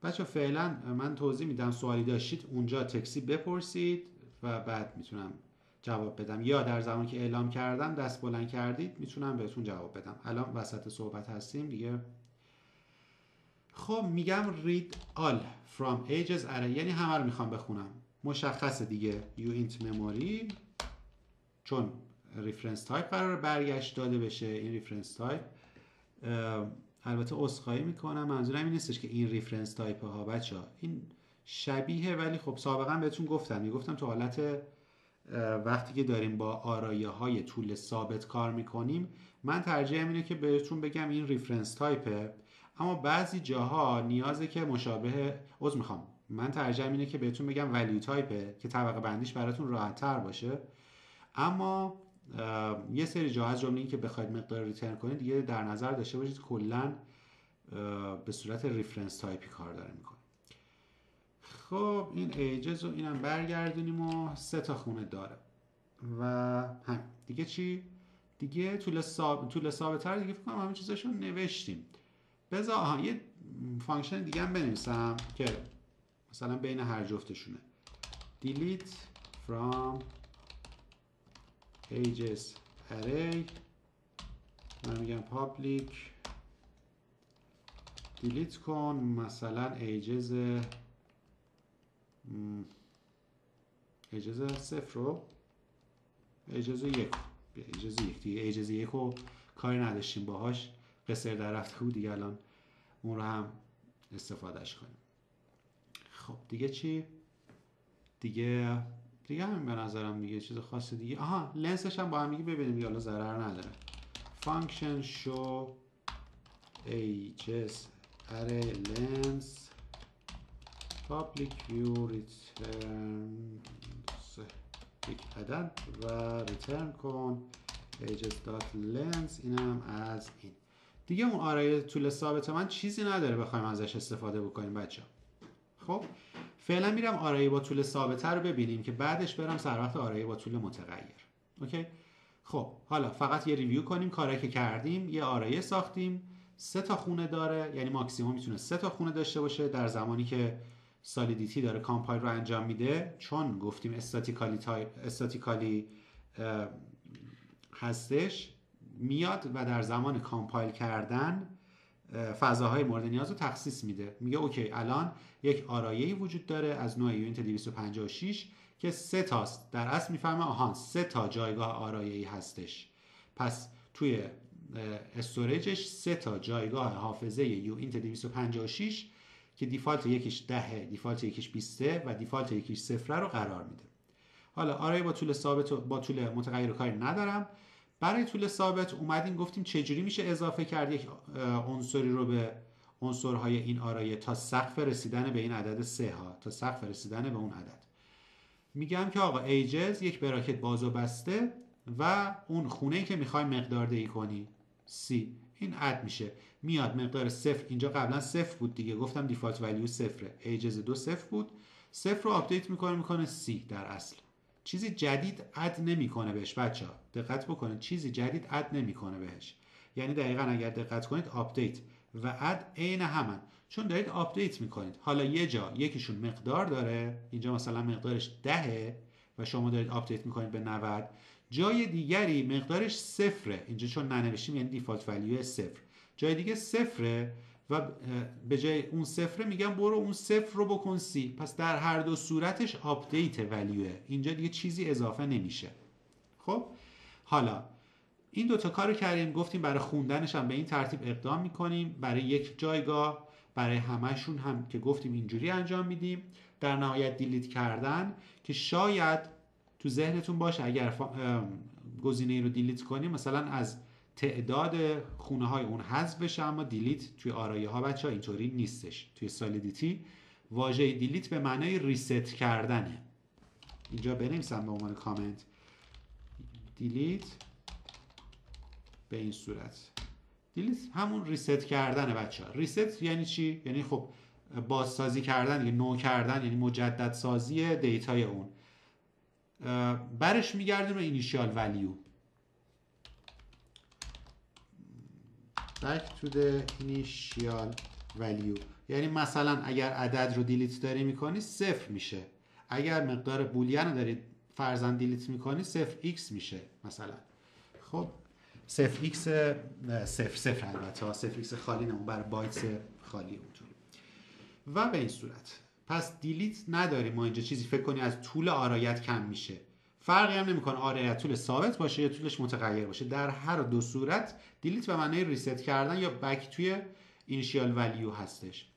بچه فعلا من توضیح میدم، سوالی داشتید اونجا تکسی بپرسید و بعد میتونم جواب بدم، یا در زمانی که اعلام کردم دست بلند کردید میتونم بهتون جواب بدم. الان وسط صحبت هستیم دیگه. خب میگم read all from ages array، یعنی همه رو میخوام بخونم. مشخصه دیگه uint memory، چون reference type قرار برگشت داده بشه. این reference type البته عذرخواهی میکنم، منظورم این نیستش که این ریفرنس تایپ ها بچه‌ها این شبیه، ولی خب سابقا بهتون گفتم تو حالت وقتی که داریم با آرایه های طول ثابت کار میکنیم، من ترجیحم اینه که بهتون بگم این ریفرنس تایپه، اما بعضی جاها نیازه که مشابه من ترجیحم اینه که بهتون بگم ولیو تایپه که طبقه بندیش براتون راحت تر باشه. اما یه سری جا از جمله این که بخواید مقدار ریترن کنید دیگه در نظر داشته باشید کلا به صورت ریفرنس تایپی کار داره میکنه. خب این ایجز رو اینم برگردونیم و 3 تا خونه داره و همین دیگه. چی دیگه؟ طول ثابت رو دیگه فکر کنم همه چیزاشو نوشتیم. بذار یه فانکشن دیگه هم بنویسم که مثلا بین هر جفتشونه. delete from ages array، من میگم public delete کن مثلا ages 0 رو ages 1 دیگه. ages 1 رو کاری نداشتیم باهاش، قصر در رفته بود دیگه، الان اون رو هم استفادهش کنیم. خب دیگه چی؟ دیگه همین به نظرم دیگه چیز خاصی دیگه. لنسش هم با هم دیگه ببینیم دیگه، حالا ضرر نداره. function show ages array length public view returns یک عدد و return کن ages dot length. اینم از این دیگه. اون آرای طول ثابت من چیزی نداره بخوایم ازش استفاده بکنیم بچه. خب فعلا میرم آرای با طول ثابت رو ببینیم که بعدش برم سر وقت آرای با طول متغیر. اوکی. خب حالا فقط یه ریویو کنیم کاری که کردیم. یه آرای ساختیم 3 تا خونه داره، یعنی ماکسیموم میتونه 3 تا خونه داشته باشه در زمانی که سالیدیتی داره کامپایل رو انجام میده، چون گفتیم استاتیکالی هستش میاد و در زمان کامپایل کردن فضاهای مورد نیاز رو تخصیص میده. میگه اوکی الان یک آرایه‌ای وجود داره از نوع یونیت 256 که 3 تاست. در اصل میفهمه 3 تا جایگاه آرایه‌ای هستش، پس توی استوریجش 3 تا جایگاه حافظه یونیت 256 که دیفالت یکیش 10، دیفالت یکیش 20 و دیفالت یکیش 0 رو قرار میده. حالا آرای با طول ثابت و با طول متغیر کاری ندارم. برای طول ثابت اومدیم گفتیم چجوری میشه اضافه کرد یک عنصری رو به عنصرهای این آرایه تا سقف رسیدن به این عدد 3 ها، تا سقف رسیدن به اون عدد. میگم که آقا ایجز یک براکت باز و بسته و اون خونه‌ای که میخوای مقدار دهی کنی C، این اد میشه. میاد مقدار 0 اینجا قبلا 0 بود دیگه، گفتم دیفالت ولیو 0، ایجز 2 0 بود، 0 رو آپدیت میکنه C. در اصل چیزی جدید اد نمیکنه بهش بچه‌ها، دقت بکنید چیزی جدید اد نمیکنه بهش. یعنی دقیقاً اگر دقت کنید آپدیت و اد عین همن، چون دارید آپدیت میکنید. حالا یه جا یکیشون مقدار داره، اینجا مثلا مقدارش 10 و شما دارید آپدیت میکنید به 90، جای دیگری مقدارش 0، اینجا چون ننوشتیم یعنی دیفالت ولیو 0، جای دیگه 0 و به جای اون 0 میگم برو اون 0 رو بکن C. پس در هر دو صورتش آپدیت ولیوه، اینجا دیگه چیزی اضافه نمیشه. خب حالا این دوتا کارو کردیم، گفتیم برای خوندنش هم به این ترتیب اقدام میکنیم، برای یک جایگاه، برای همشون هم که گفتیم اینجوری انجام میدیم. در نهایت دیلیت کردن که شاید تو ذهنتون باشه اگر گزینه رو دیلیت کنیم مثلا از تعداد خونه های اون حذف بشه، اما دیلیت توی آرایه ها بچه ها اینطوری نیستش. توی سالیدیتی واژه دیلیت به معنای ریست کردنه. اینجا بنویسم به عنوان کامنت دیلیت به این صورت. دیلیت همون ریست کردنه بچه ها. ریست یعنی چی؟ یعنی خب بازسازی کردن دیگه، نو کردن، یعنی مجدد سازی دیتای اون. برش میگردیم به اینیشیال ولیو. back to the initial value. یعنی مثلا اگر عدد رو دیلیت داری میکنی 0 میشه. اگر مقدار بولیان رو داری فرضاً دیلیت میکنی 0x میشه مثلا. خب 0x 0 البته 0x خالی نمون برای بایتس خالی اونطوری. و به این صورت پس دیلیت نداریم ما اینجا چیزی فکر کنی از طول آرایت کم میشه. فرقی هم نمیکنه آرایت طول ثابت باشه یا طولش متغیر باشه. در هر دو صورت دیلیت به معنی ریست کردن یا بک توی اینیشیال ولیو هستش.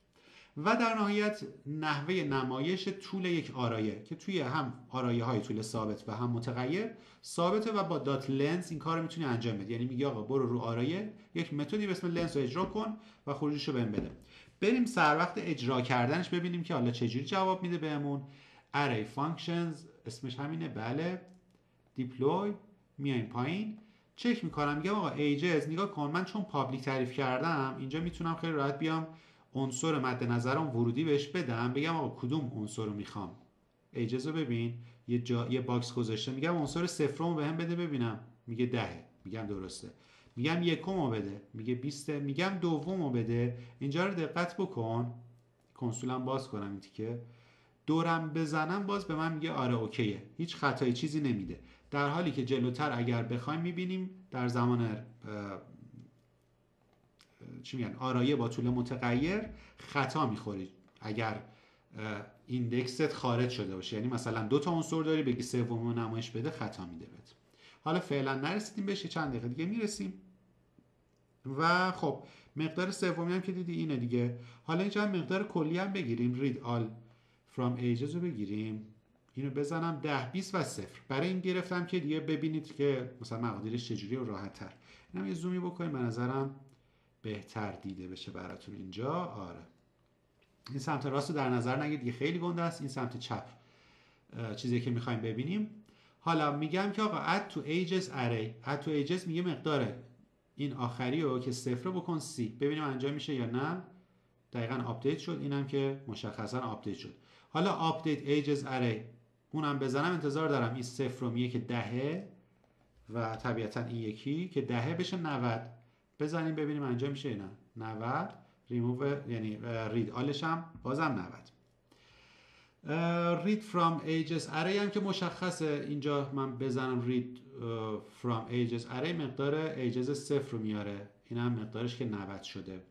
و در نهایت نحوه نمایش طول یک آرایه که توی هم آرایه های طول ثابت و هم متغیر ثابته و با دات لنز این کارو میتونی انجام بدی. یعنی میگی آقا برو رو آرایه یک متدی به اسم لنز رو اجرا کن و خروجیشو بهم بده. بریم سر وقت اجرا کردنش ببینیم که حالا چجوری جواب میده بهمون. array functions اسمش همینه، بله. deploy میایم پایین چک میکنم میگم آقا ages نگاه کن، من چون پابلیک تعریف کردم اینجا میتونم خیلی راحت بیام عنصر مد نظرم ورودی بهش بدم، بگم آقا کدوم عنصر رو میخوام. ages رو ببین یه باکس گذاشته، میگم عنصر صفرمو بهم بده ببینم، میگه 10، میگم درسته. میگم یکمو بده، میگه 20، میگم دومو بده. اینجا رو دقت بکن، کنسولم باز کنم این تیکه، دورم بزنم باز به من میگه آره اوکیه، هیچ خطایی چیزی نمیده. در حالی که جلوتر اگر بخوایم میبینیم در زمان چی میگن آرایه با طول متغیر خطا میخوری اگر ایندکست خارج شده باشه. یعنی مثلا دو تا عنصر داری بگی سومو نمایش بده، خطا میده بهت. حالا فعلا نرسیدیم بهش، چند دقیقه دیگه میرسیم. و خب مقدار سومی هم که دیدی اینه دیگه. حالا اینجا مقدار کلی هم بگیریم، read all from ages رو بگیریم، اینو بزنم 10 20 و 0. برای این گرفتم که دیگه ببینید که مثلا مقادیرش چجوریه و راحت تر. اینم یه زومی بکنیم به نظرم بهتر دیده بشه براتون اینجا. آره این سمت راست رو در نظر نگیرید دیگه، خیلی گنده است. این سمت چپ چیزی که میخوایم ببینیم. حالا میگم که آقا add to ages array. add to ages میگه مقدار این آخری رو که 0 بکن 30. ببینیم انجام میشه یا نه. دقیقاً آپدیت شد، اینم که مشخصاً آپدیت شد. حالا آپدیت ages array اونم بزنم، انتظار دارم این 0 رو میگه که 10 و طبیعتاً این یکی که 10 بشه 90. بزنیم ببینیم انجام میشه یا نه. 90 remove یعنی read allش هم بازم 90. read from ages array هم که مشخصه، اینجا من بزنم read from ages array مقدار ages 0 رو میاره، این هم مقدارش که 90 شده.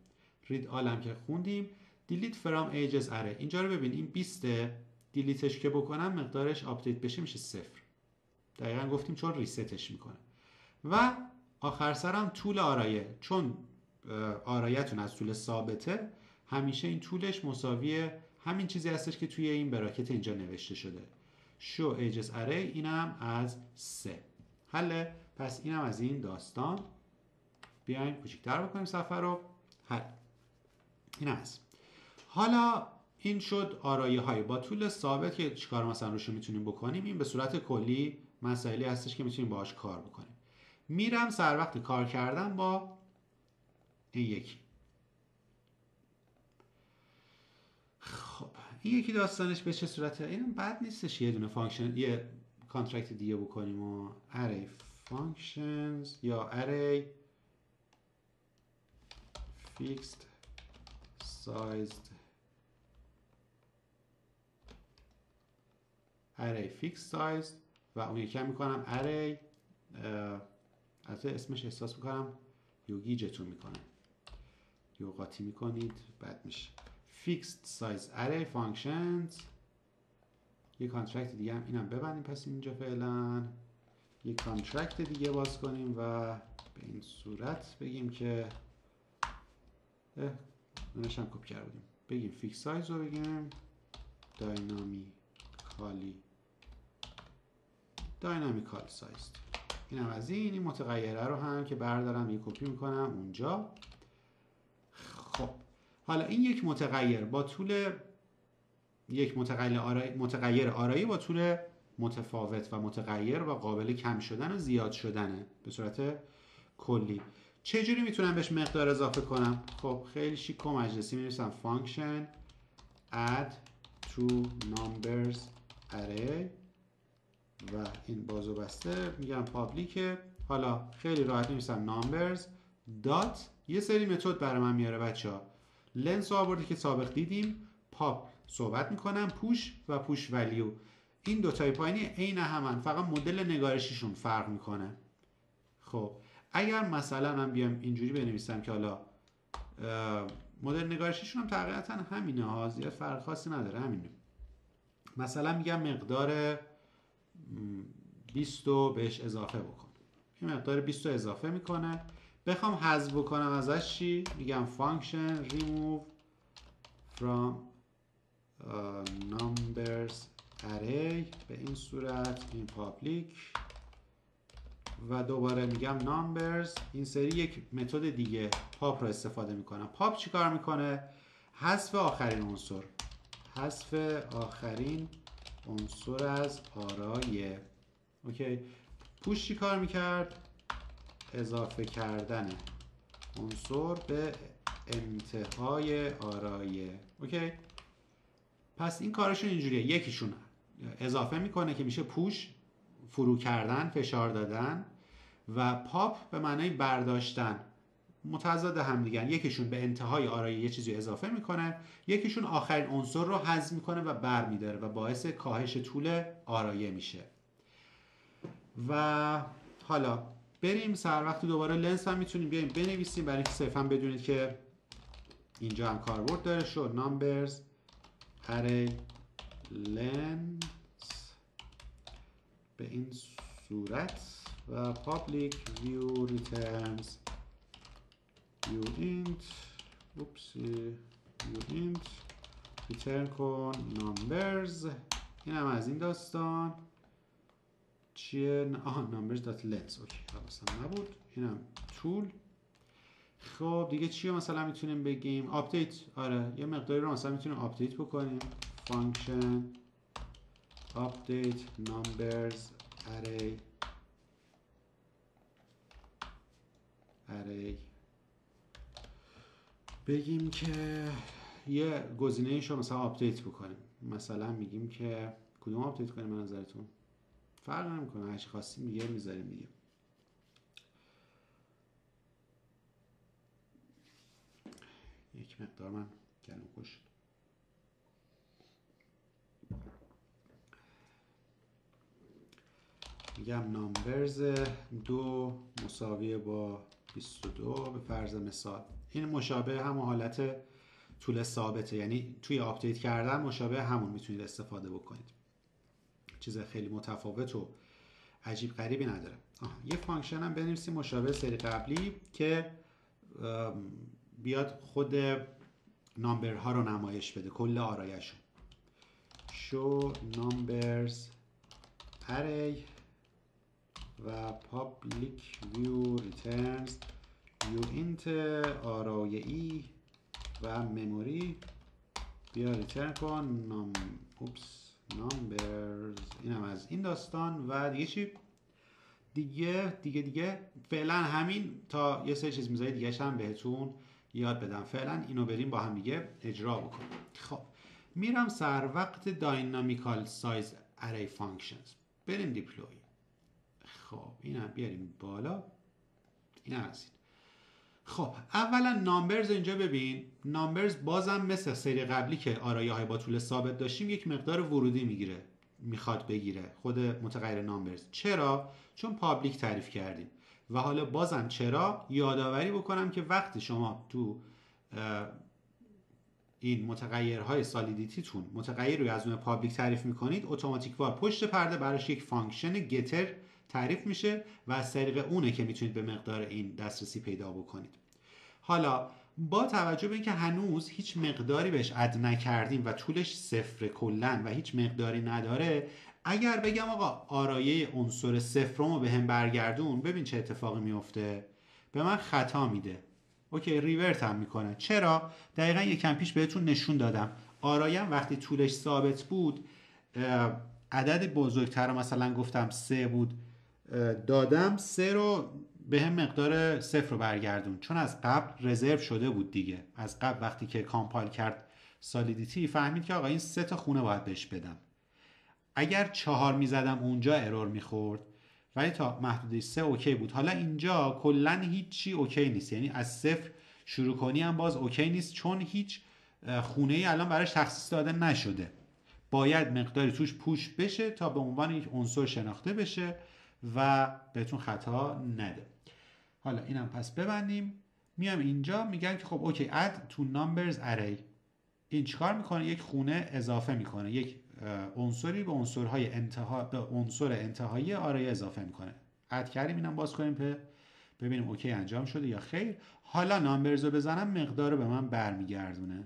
read all هم که خوندیم. delete from ages array اینجا رو ببین، این 20 دیلیتش که بکنم مقدارش آپدیت بشه میشه 0. دقیقا گفتیم چون ریستش میکنه. و آخر سرم طول آرایه، چون آرایتون از طول ثابته همیشه این طولش مساوی همین چیزی هستش که توی این براکت اینجا نوشته شده. show ages array اینم از 3. حله. پس اینم از این داستان. بیایم کوچیک‌تر بکنیم صفحه رو. حل. اینم از. حالا این شد آرایه های با طول ثابت که چیکار مثلا روش میتونیم بکنیم. این به صورت کلی مسائلی هستش که میتونیم باهاش کار بکنیم. میرم سر وقت کار کردن با این یکی. خب این یکی داستانش به چه صورته؟ این بد نیستش یه دونه فانکشن یه کانترکت دیگه بکنیم و array functions یا array fixed sized array fixed size و اون یکی هم میکنم array البته اسمش احساس میکنم یوگیجتون میکنم، یو قاطی میکنید بد میشه. fixed size array functions. یه کانترکت دیگه هم اینم ببندیم پس اینجا فعلا. یه کانترکت دیگه باز کنیم و به این صورت بگیم که نشم کپی کرده بودیم، بگیم fixed size رو بگیم dynamical sized. اینم از این متغیره رو هم که بردارم یه کپی میکنم اونجا. خب حالا این یک متغیر با طول یک متغیر آرایی با طول متفاوت و متغیر و قابل کم شدن و زیاد شدنه به صورت کلی. چجوری میتونم بهش مقدار اضافه کنم؟ خب خیلی شیک و مجلسی می‌نویسم function add to numbers array و این بازو بسته میگم پابلیکه. حالا خیلی راحت می‌نویسم numbers دات یه سری متد برای من میاره بچه‌ها. لنس رو آوردی که سابق دیدیم، پاپ صحبت میکنم، پوش و پوش ولیو. این دو تای پایینی عین همن، فقط مدل نگارشیشون فرق میکنه. خب اگر مثلا من بیام اینجوری بنویسم که حالا مدل نگارشیشون هم تقریبا همینه ها، زیاد فرق خاصی نداره، همینه. مثلا میگم مقدار 20 رو بهش اضافه بکن، این مقدار 20 رو اضافه میکنه. بخوام حذف بکنم ازش چی؟ میگم function remove from numbers array به این صورت، این پابلیک و دوباره میگم numbers. این سری یک متد دیگه پاپ رو استفاده میکنم. پاپ چی کار میکنه؟ حذف آخرین عنصر، حذف آخرین عنصر از آرای. اوکی. پوش چی کار میکرد؟ اضافه کردن عنصر به انتهای آرایه. اوکی. پس این کارشون اینجوریه، یکیشون اضافه میکنه که میشه پوش، فرو کردن، فشار دادن، و پاپ به معنای برداشتن، متضاد هم دیگه. یکیشون به انتهای آرایه یه چیزی اضافه میکنه، یکیشون آخرین عنصر رو حذف میکنه و بر میداره و باعث کاهش طول آرایه میشه. و حالا بریم سر وقت دوباره لنس هم میتونیم بیایم بنویسیم برای اینکه صرفا بدونید که اینجا هم کاربرد داره. شد numbers array length به این صورت و public view returns uint uint return کن numbers. این هم از این داستان چیه؟ numbers.length. اوکی حواسم نبود، اینم طول. خب دیگه چیه مثلا میتونیم بگیم؟ آپدیت. آره یه مقداری رو مثلا میتونیم آپدیت بکنیم. function update numbers array بگیم که یه گزینه‌ایش رو مثلا آپدیت بکنیم. مثلا میگیم که کدوم آپدیت کنیم به نظرتون؟ فرق نمیکنه، هر چی خواستیم دیگه میذاریم دیگه. یک مقدار من گلوم خوش. میگم نامبرز 2 مساویه با 22 به فرض مثال. این مشابه همون حالت طول ثابته، یعنی توی آپدیت کردن مشابه همون میتونید استفاده بکنید، چیز خیلی متفاوت و عجیب غریبی نداره. یه فانکشن هم بنویسیم مشابه سری قبلی که بیاد خود نامبرها رو نمایش بده، کل آرایشو. show numbers array و public view returns uint آرایه‌ای و مموری. بیا ریترن کن numbers. این هم از این داستان. و دیگه چی؟ دیگه فعلا همین، تا یه سری چیز میزایی دیگه هم بهتون یاد بدم. فعلا اینو بریم با هم دیگه اجرا بکنیم. خب میرم سر وقت dynamical size array functions. بریم دیپلوی. خب اینم بیاریم بالا. این هم از این. خب اولا نامبرز اینجا ببین، نامبرز بازم مثل سری قبلی که آرایه های با طول ثابت داشتیم یک مقدار ورودی میخواد بگیره خود متغیر نامبرز. چرا؟ چون پابلیک تعریف کردیم. و حالا بازم چرا یادآوری بکنم که وقتی شما تو این متغیرهای سالیدیتیتون متغیر رو از اون پابلیک تعریف میکنید، اتوماتیک وار پشت پرده براش یک فانکشن گتر تعریف میشه و از طریق اونه که میتونید به مقدار این دسترسی پیدا بکنید. حالا با توجه به اینکه هنوز هیچ مقداری بهش اد نکردیم و طولش صفر کلا و هیچ مقداری نداره، اگر بگم آقا آرایه عنصر صفرمو به هم برگردون، ببین چه اتفاقی میفته، به من خطا میده. اوکی، ریورت هم میکنه. چرا؟ دقیقا یکم پیش بهتون نشون دادم آرایم وقتی طولش ثابت بود عدد بزرگتر رو مثلا گفتم 3 بود دادم، 3 رو به هم مقدار 0 رو برگردون، چون از قبل رزرو شده بود دیگه. از قبل وقتی که کامپایل کرد سالیدیتی فهمید که آقا این 3 تا خونه باید بهش بدم. اگر 4 میزدم اونجا ارور میخورد، ولی تا محدوده 3 اوکی بود. حالا اینجا کلا هیچی اوکی نیست، یعنی از 0 شروع کنی هم باز اوکی نیست، چون هیچ خونه ای الان براش تخصیص داده نشده. باید مقداری توش پوش بشه تا به عنوان یک عنصر شناخته بشه و بهتون خطا نده. حالا اینم پس ببندیم. میام اینجا میگم که خب اوکی add to numbers array. این چیکار میکنه؟ یک خونه اضافه میکنه، یک عنصری به عنصرهای به عنصر انتهایی آرای اضافه میکنه. اد کردیم، اینم باز کنیم ببینیم اوکی انجام شده یا خیر. حالا نامبرز رو بزنم مقدار رو به من برمیگردونه.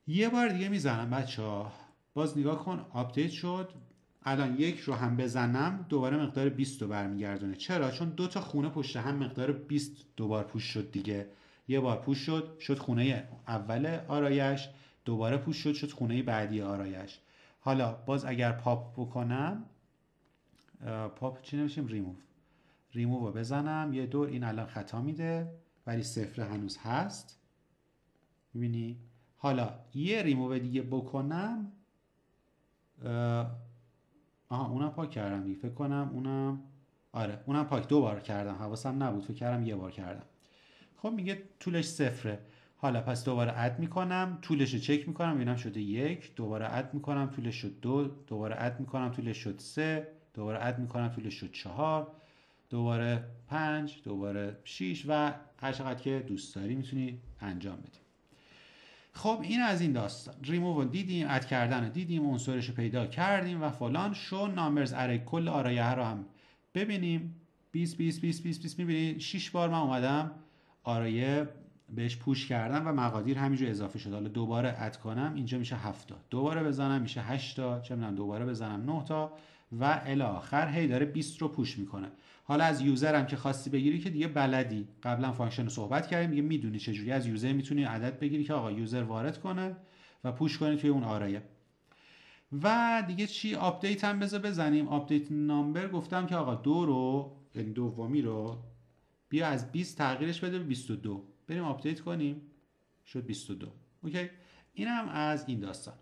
یه بار دیگه میزنم بچه‌ها، باز نگاه کن آپدیت شد. الان 1 رو هم بزنم دوباره مقدار 20 رو برمیگردونه. چرا؟ چون 2 تا خونه پشت هم مقدار 20 دوبار پوش شد دیگه. یه بار پوش شد خونه اول آرایش، دوباره پوش شد خونه بعدی آرایش. حالا باز اگر پاپ بکنم، پاپ چی نمیشیم، ریموو رو بزنم یه دور، این الان خطا میده ولی 0 هنوز هست. میبینی؟ حالا یه ریموو دیگه بکنم، اونم پاک کردم دیگه فکر کنم، اونم پاک 2 بار کردم، حواسم نبود، فکر کردم 1 بار کردم. خب میگه طولش 0. حالا پس دوباره اد میکنم، طولش رو چک میکنم ببینم شده 1، دوباره اد میکنم طولش شد 2، دوباره اد میکنم طولش شد 3، دوباره اد میکنم طولش شد 4، دوباره 5، دوباره 6 و هر چقدر که دوست داری میتونی انجام بدی. خب این از این داستان. ریموو دیدیم، اد کردن رو دیدیم، عنصرش رو پیدا کردیم و فلان. شو نامبرز اری کل آرایه رو هم ببینیم. 20 20 20 20 20 میبینید 6 بار من اومدم آرایه بهش پوش کردم و مقادیر همینجور اضافه شد. حالا دوباره اد کنم اینجا میشه 7 تا، دوباره بزنم میشه 8 تا، چه میدونم دوباره بزنم 9 تا و الی آخر هی داره 20 رو پوش میکنه. حالا از یوزر هم که خواستی بگیری که دیگه بلدی، قبلا فانکشن رو صحبت کردیم دیگه، میدونی چجوری از یوزر میتونی عدد بگیری که آقا یوزر وارد کنه و پوش کنه توی اون آرایه. و دیگه چی؟ آپدیت هم بزنیم. آپدیت نامبر گفتم که آقا 2 رو، یعنی دومی رو بیا از 20 تغییرش بده به 22، بریم آپدیت کنیم شد 22. اوکی، اینم از این داستان.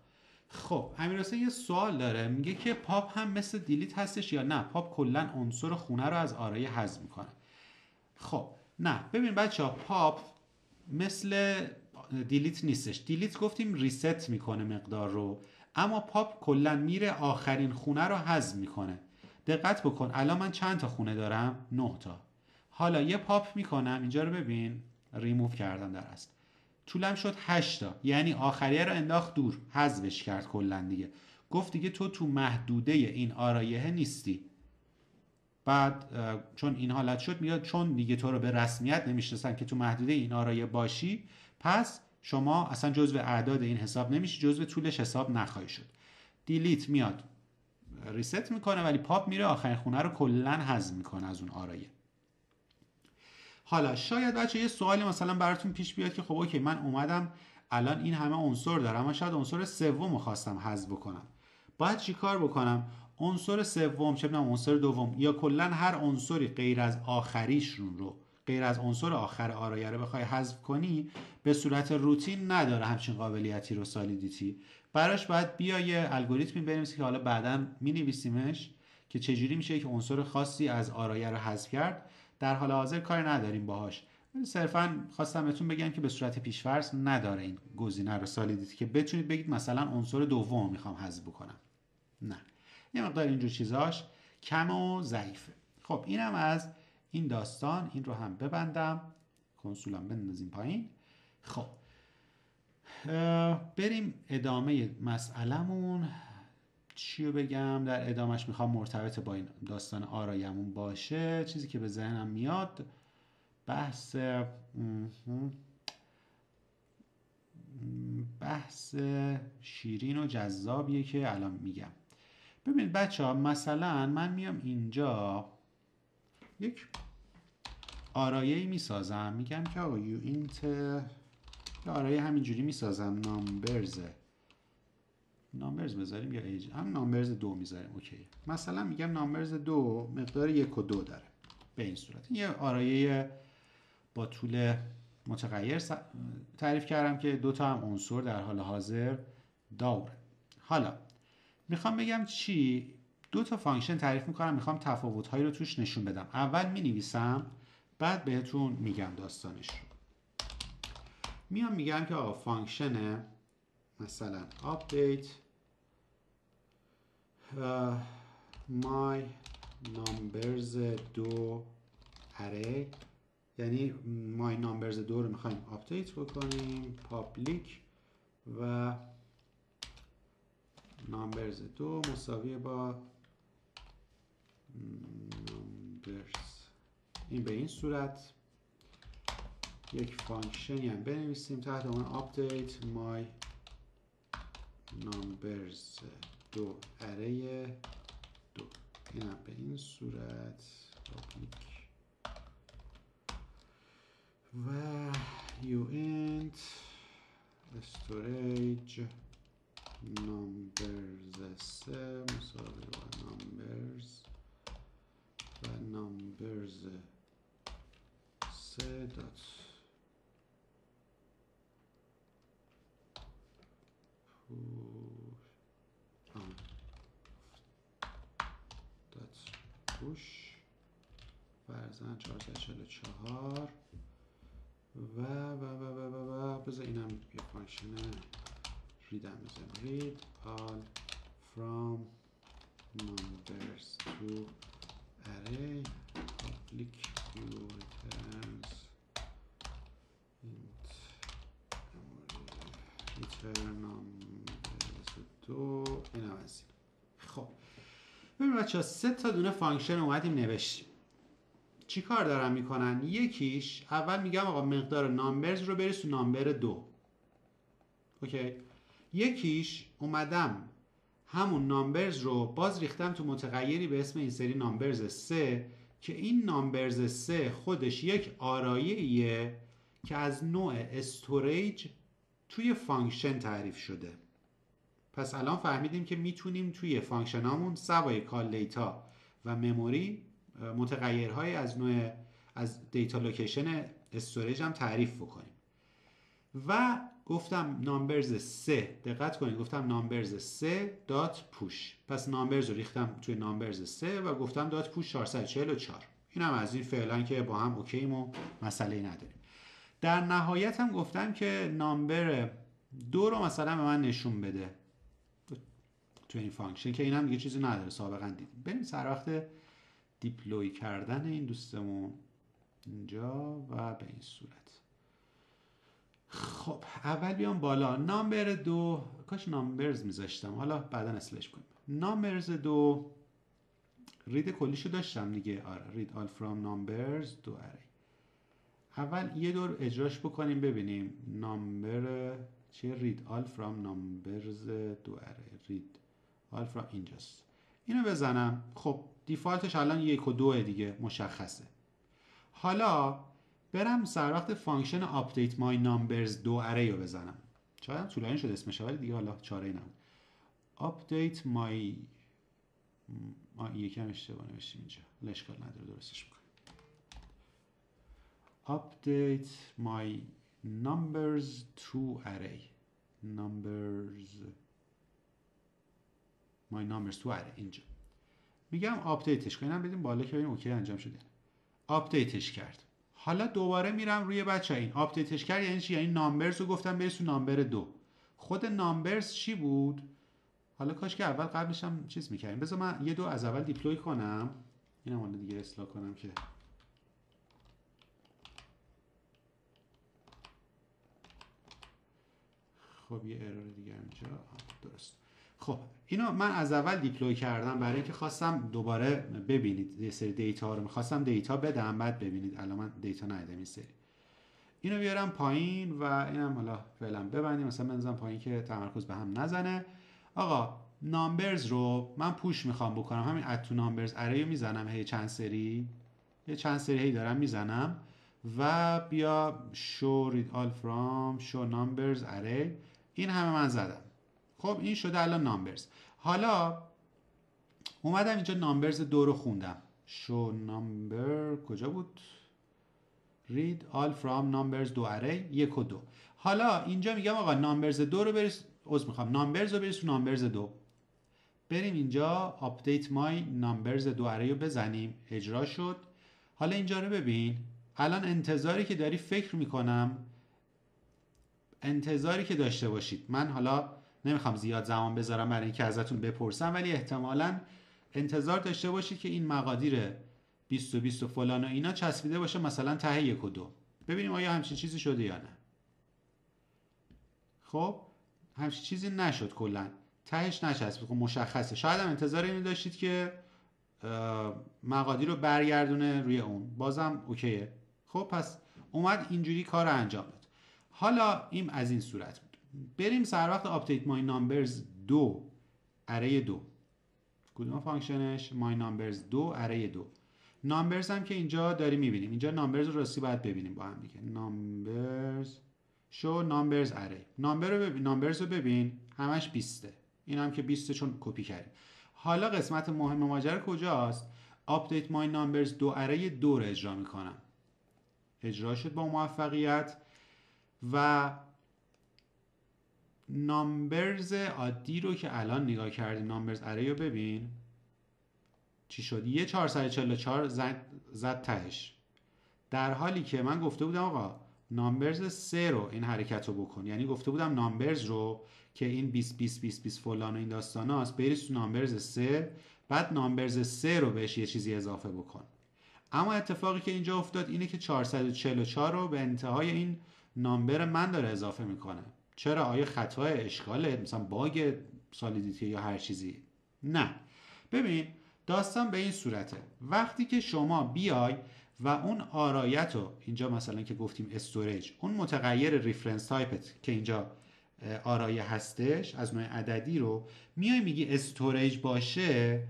خب امیرحسین یه سوال داره، میگه که پاپ هم مثل دیلیت هستش یا نه؟ پاپ کلا عنصر خونه رو از آرایه حذف میکنه. خب نه، ببین بچه‌ها، پاپ مثل دیلیت نیستش. دیلیت گفتیم ریست میکنه مقدار رو، اما پاپ کلا میره آخرین خونه رو حذف میکنه. دقت بکن الان من چند تا خونه دارم؟ 9 تا. حالا یه پاپ میکنم اینجا رو ببین، ریموو کردم در اصل، طولم شد 8 تا، یعنی آخریه رو انداخت دور، حذفش کرد کلا دیگه. گفت دیگه تو محدوده این آرایه نیستی. بعد چون این حالت شد میاد، چون دیگه تو رو به رسمیت نمیشناسن که تو محدوده این آرایه باشی، پس شما اصلا جزو اعداد این حساب نمیشی، جزو طولش حساب نخواهی شد. دیلیت میاد ریست میکنه، ولی پاپ میره آخرین خونه رو کلا حذف میکنه از اون آرایه. حالا شاید بچه یه سوالی مثلا براتون پیش بیاد که خب اوکی من اومدم الان این همه عنصر دارم، اما شاید عنصر سوم رو خواستم حذف بکنم، باید چی کار بکنم؟ عنصر سوم، چه میدونم عنصر دوم، یا کلا هر عنصری غیر از آخریشون رو، غیر از عنصر آخر آرایه رو بخوای حذف کنی، به صورت روتین نداره همچین قابلیتی رو سالیدیتی. براش باید بیا یه الگوریتمی بنویسی که حالا بعداً می‌نویسیمش که چجوری میشه که عنصر خاصی از آرایه رو حذف کرد. در حال حاضر کار نداریم باهاش، صرفا خواستم بهتون بگم که به صورت پیش‌فرض نداره این گزینه رو سالیدیتی که بتونید بگید مثلا عنصر دوم میخوام حذف بکنم. نه، یه مقدار اینجور چیزاش کم و ضعیفه. خب اینم از این داستان. این رو هم ببندم، کنسولم بندازیم پایین. خب بریم ادامه مسئلهمون. چی رو بگم در ادامهش؟ میخوام مرتبط با این داستان آرایمون باشه. چیزی که به ذهنم میاد بحث شیرین و جذابیه که الان میگم. ببینید بچه ها، مثلا من میام اینجا یک آرایه‌ای میسازم، میگم که آقا یو اینت، آرایه همینجوری میسازم، نامبرز بذاریم یا ایج، هم نامبرز 2 میذاریم. اوکی، مثلا میگم نامبرز 2 مقدار 1 و 2 داره. به این صورت این یه آرایه با طول متغیر تعریف کردم که دو تا هم عنصر در حال حاضر داره. حالا میخوام بگم چی؟ دو تا فانکشن تعریف میکنم، میخوام تفاوت‌هایی رو توش نشون بدم. اول مینویسم بعد بهتون میگم داستانش رو. میگم که آقا فانکشن مثلا update my numbers 2 array، یعنی my numbers 2 رو میخوایم آپدیت بکنیم پابلیک و numbers 2 مساوی با numbers. این به این صورت یک فانکشنی هم بنویسیم تحت عنوان update my numbers 2 array 2. این هم به این صورت پابلیک و uint storage numbers 3 مساوی با numbers و numbers 3 دات push فرزن 444 و بذار اینم یه فانکشن read هم بزنیم read all from numbers to array public view returns int return numbers 2. این هم از این. خب ببین بچه ها 3 تا دونه فانکشن اومدیم نوشتیم. چی کار دارن میکنن؟ یکیش اول میگم آقا مقدار نامبرز رو بریز تو نامبر 2. اوکی. یکیش اومدم همون نامبرز رو باز ریختم تو متغیری به اسم این سری نامبرز 3 که این نامبرز 3 خودش یک آرایه‌ایه که از نوع استوریج توی فانکشن تعریف شده. پس الان فهمیدیم که میتونیم توی فانکشنامون سوای کال دیتا و مموری متغیرهای از نوع از دیتا لوکیشن استوریج هم تعریف بکنیم. و گفتم نامبرز 3، دقت کنید گفتم نامبرز 3 دات پوش. پس نامبرز رو ریختم توی نامبرز 3 و گفتم دات پوش 444. این هم از این فعلا که با هم اوکیم و مسئله نداریم. در نهایت هم گفتم که نامبر 2 رو مثلا به من نشون بده توی این فانکشن که این هم دیگه چیزی نداره سابقا دیدیم. بریم سر وقت دیپلوی کردن این دوستمون اینجا و به این صورت. خب اول بیام بالا نامبر 2، کاش نامبرز میذاشتم، حالا بعدا اسلش کنیم. نامبرز 2 رید کلیشو داشتم دیگه. آره رید all from numbers 2 array. اول یه دور اجراش بکنیم ببینیم نامبر چیه. رید all from numbers 2 array رید all from اینجاست. اینو بزنم. خب دیفالتش الان 1 و 2 دیگه مشخصه. حالا برم سر وقت فانکشن update my numbers 2 array رو بزنم. شاید طولانی شده اسمش ولی دیگه حالا چاره‌ای نبود. update my یکم اشتباه نوشتیم اینجا. اشکال نداره درستش می‌کنم. update my numbers 2 array my numbers 2 array اینجا. میگم آپدیتش کنم بدیم بالا که ببینیم اوکی انجام شده. آپدیتش کرد. حالا دوباره میرم روی بچه این آپدیتش کرد یعنی چی؟ یعنی نامبرز رو گفتم برس تو نامبر 2. خود نامبرز چی بود؟ حالا کاش که اول قبلش هم چیز میکردیم. بذار من یه دو از اول دیپلوی کنم. اینم حالا دیگه اصلاح کنم که خب یه ارور دیگه اینجا درست. خب اینو من از اول دیپلوی کردم برای اینکه خواستم دوباره ببینید یه سری دیتا رو می‌خواستم دیتا بدم بعد ببینید. الان من دیتا ندادم این سری. اینو بیارم پایین و اینم حالا فعلا ببندیم مثلا بنزنم پایین که تمرکز به هم نزنه. آقا نامبرز رو من پوش میخوام بکنم. همین اد تو نامبرز اری رو میزنم هی چند سری هی دارم میزنم و بیا show read all from show numbers array. این همه من زدم. خب این شده الان نامبرز. حالا اومدم اینجا نامبرز 2 رو خوندم. شو نامبر کجا بود؟ read all from numbers 2 array 1 و 2. حالا اینجا میگم آقا نامبرز 2 رو بریز، نامبرز رو بریز تو نامبرز 2. بریم اینجا update my numbers 2 array رو بزنیم، اجرا شد. حالا اینجا رو ببین، الان انتظاری که داری فکر میکنم انتظاری که داشته باشید، من حالا نمیخوام زیاد زمان بذارم برای اینکه ازتون بپرسم، ولی احتمالاً انتظار داشته باشید که این مقادیر 20 و 20 و فلان و اینا چسبیده باشه مثلا ته 1 و 2. ببینیم آیا همچین چیزی شده یا نه. خب همچین چیزی نشد، کلا تهش نچسبید. خب مشخصه، شاید هم انتظار اینو داشتید که مقادیر رو برگردونه روی اون، بازم اوکیه. خب پس اومد اینجوری کار رو انجام داد. حالا این از این صورت بود. بریم سر وقت آپدیت مای نامبرز 2 اره 2. کدوم فانکشنش؟ مای نامبرز 2 اره 2. نامبرز هم که اینجا داریم میبینیم، اینجا نامبرز رو راستی باید ببینیم با هم دیگه. نامبرز شو نامبرز اره. نامبرز رو ببین همش 20. این هم که 20 چون کپی کردیم. حالا قسمت مهم ماجرا کجاست؟ آپدیت مای نامبرز 2 اره 2 رو اجرا میکنم. اجرا شد با موفقیت و نامبرز عادی رو که الان نگاه کردیم، نامبرز اره رو ببین چی شد. یه 444 زد تهش، در حالی که من گفته بودم آقا نامبرز 3 رو این حرکت رو بکن. یعنی گفته بودم نامبرز رو که این 20 20 20 20 فلان و این داستاناست بریز تو نامبرز 3، بعد نامبرز 3 رو بهش یه چیزی اضافه بکن. اما اتفاقی که اینجا افتاد اینه که 444 رو به انتهای این نامبر من داره اضافه میکنه. چرا؟ آیا خطای اشکاله، مثلا باگ سالیدیتی یا هر چیزی؟ نه. ببین داستان به این صورته، وقتی که شما بیای و اون آرایت رو اینجا مثلا که گفتیم استوریج، اون متغیر ریفرنس تایپت که اینجا آرایه هستش از نوع عددی رو میای میگی استوریج باشه،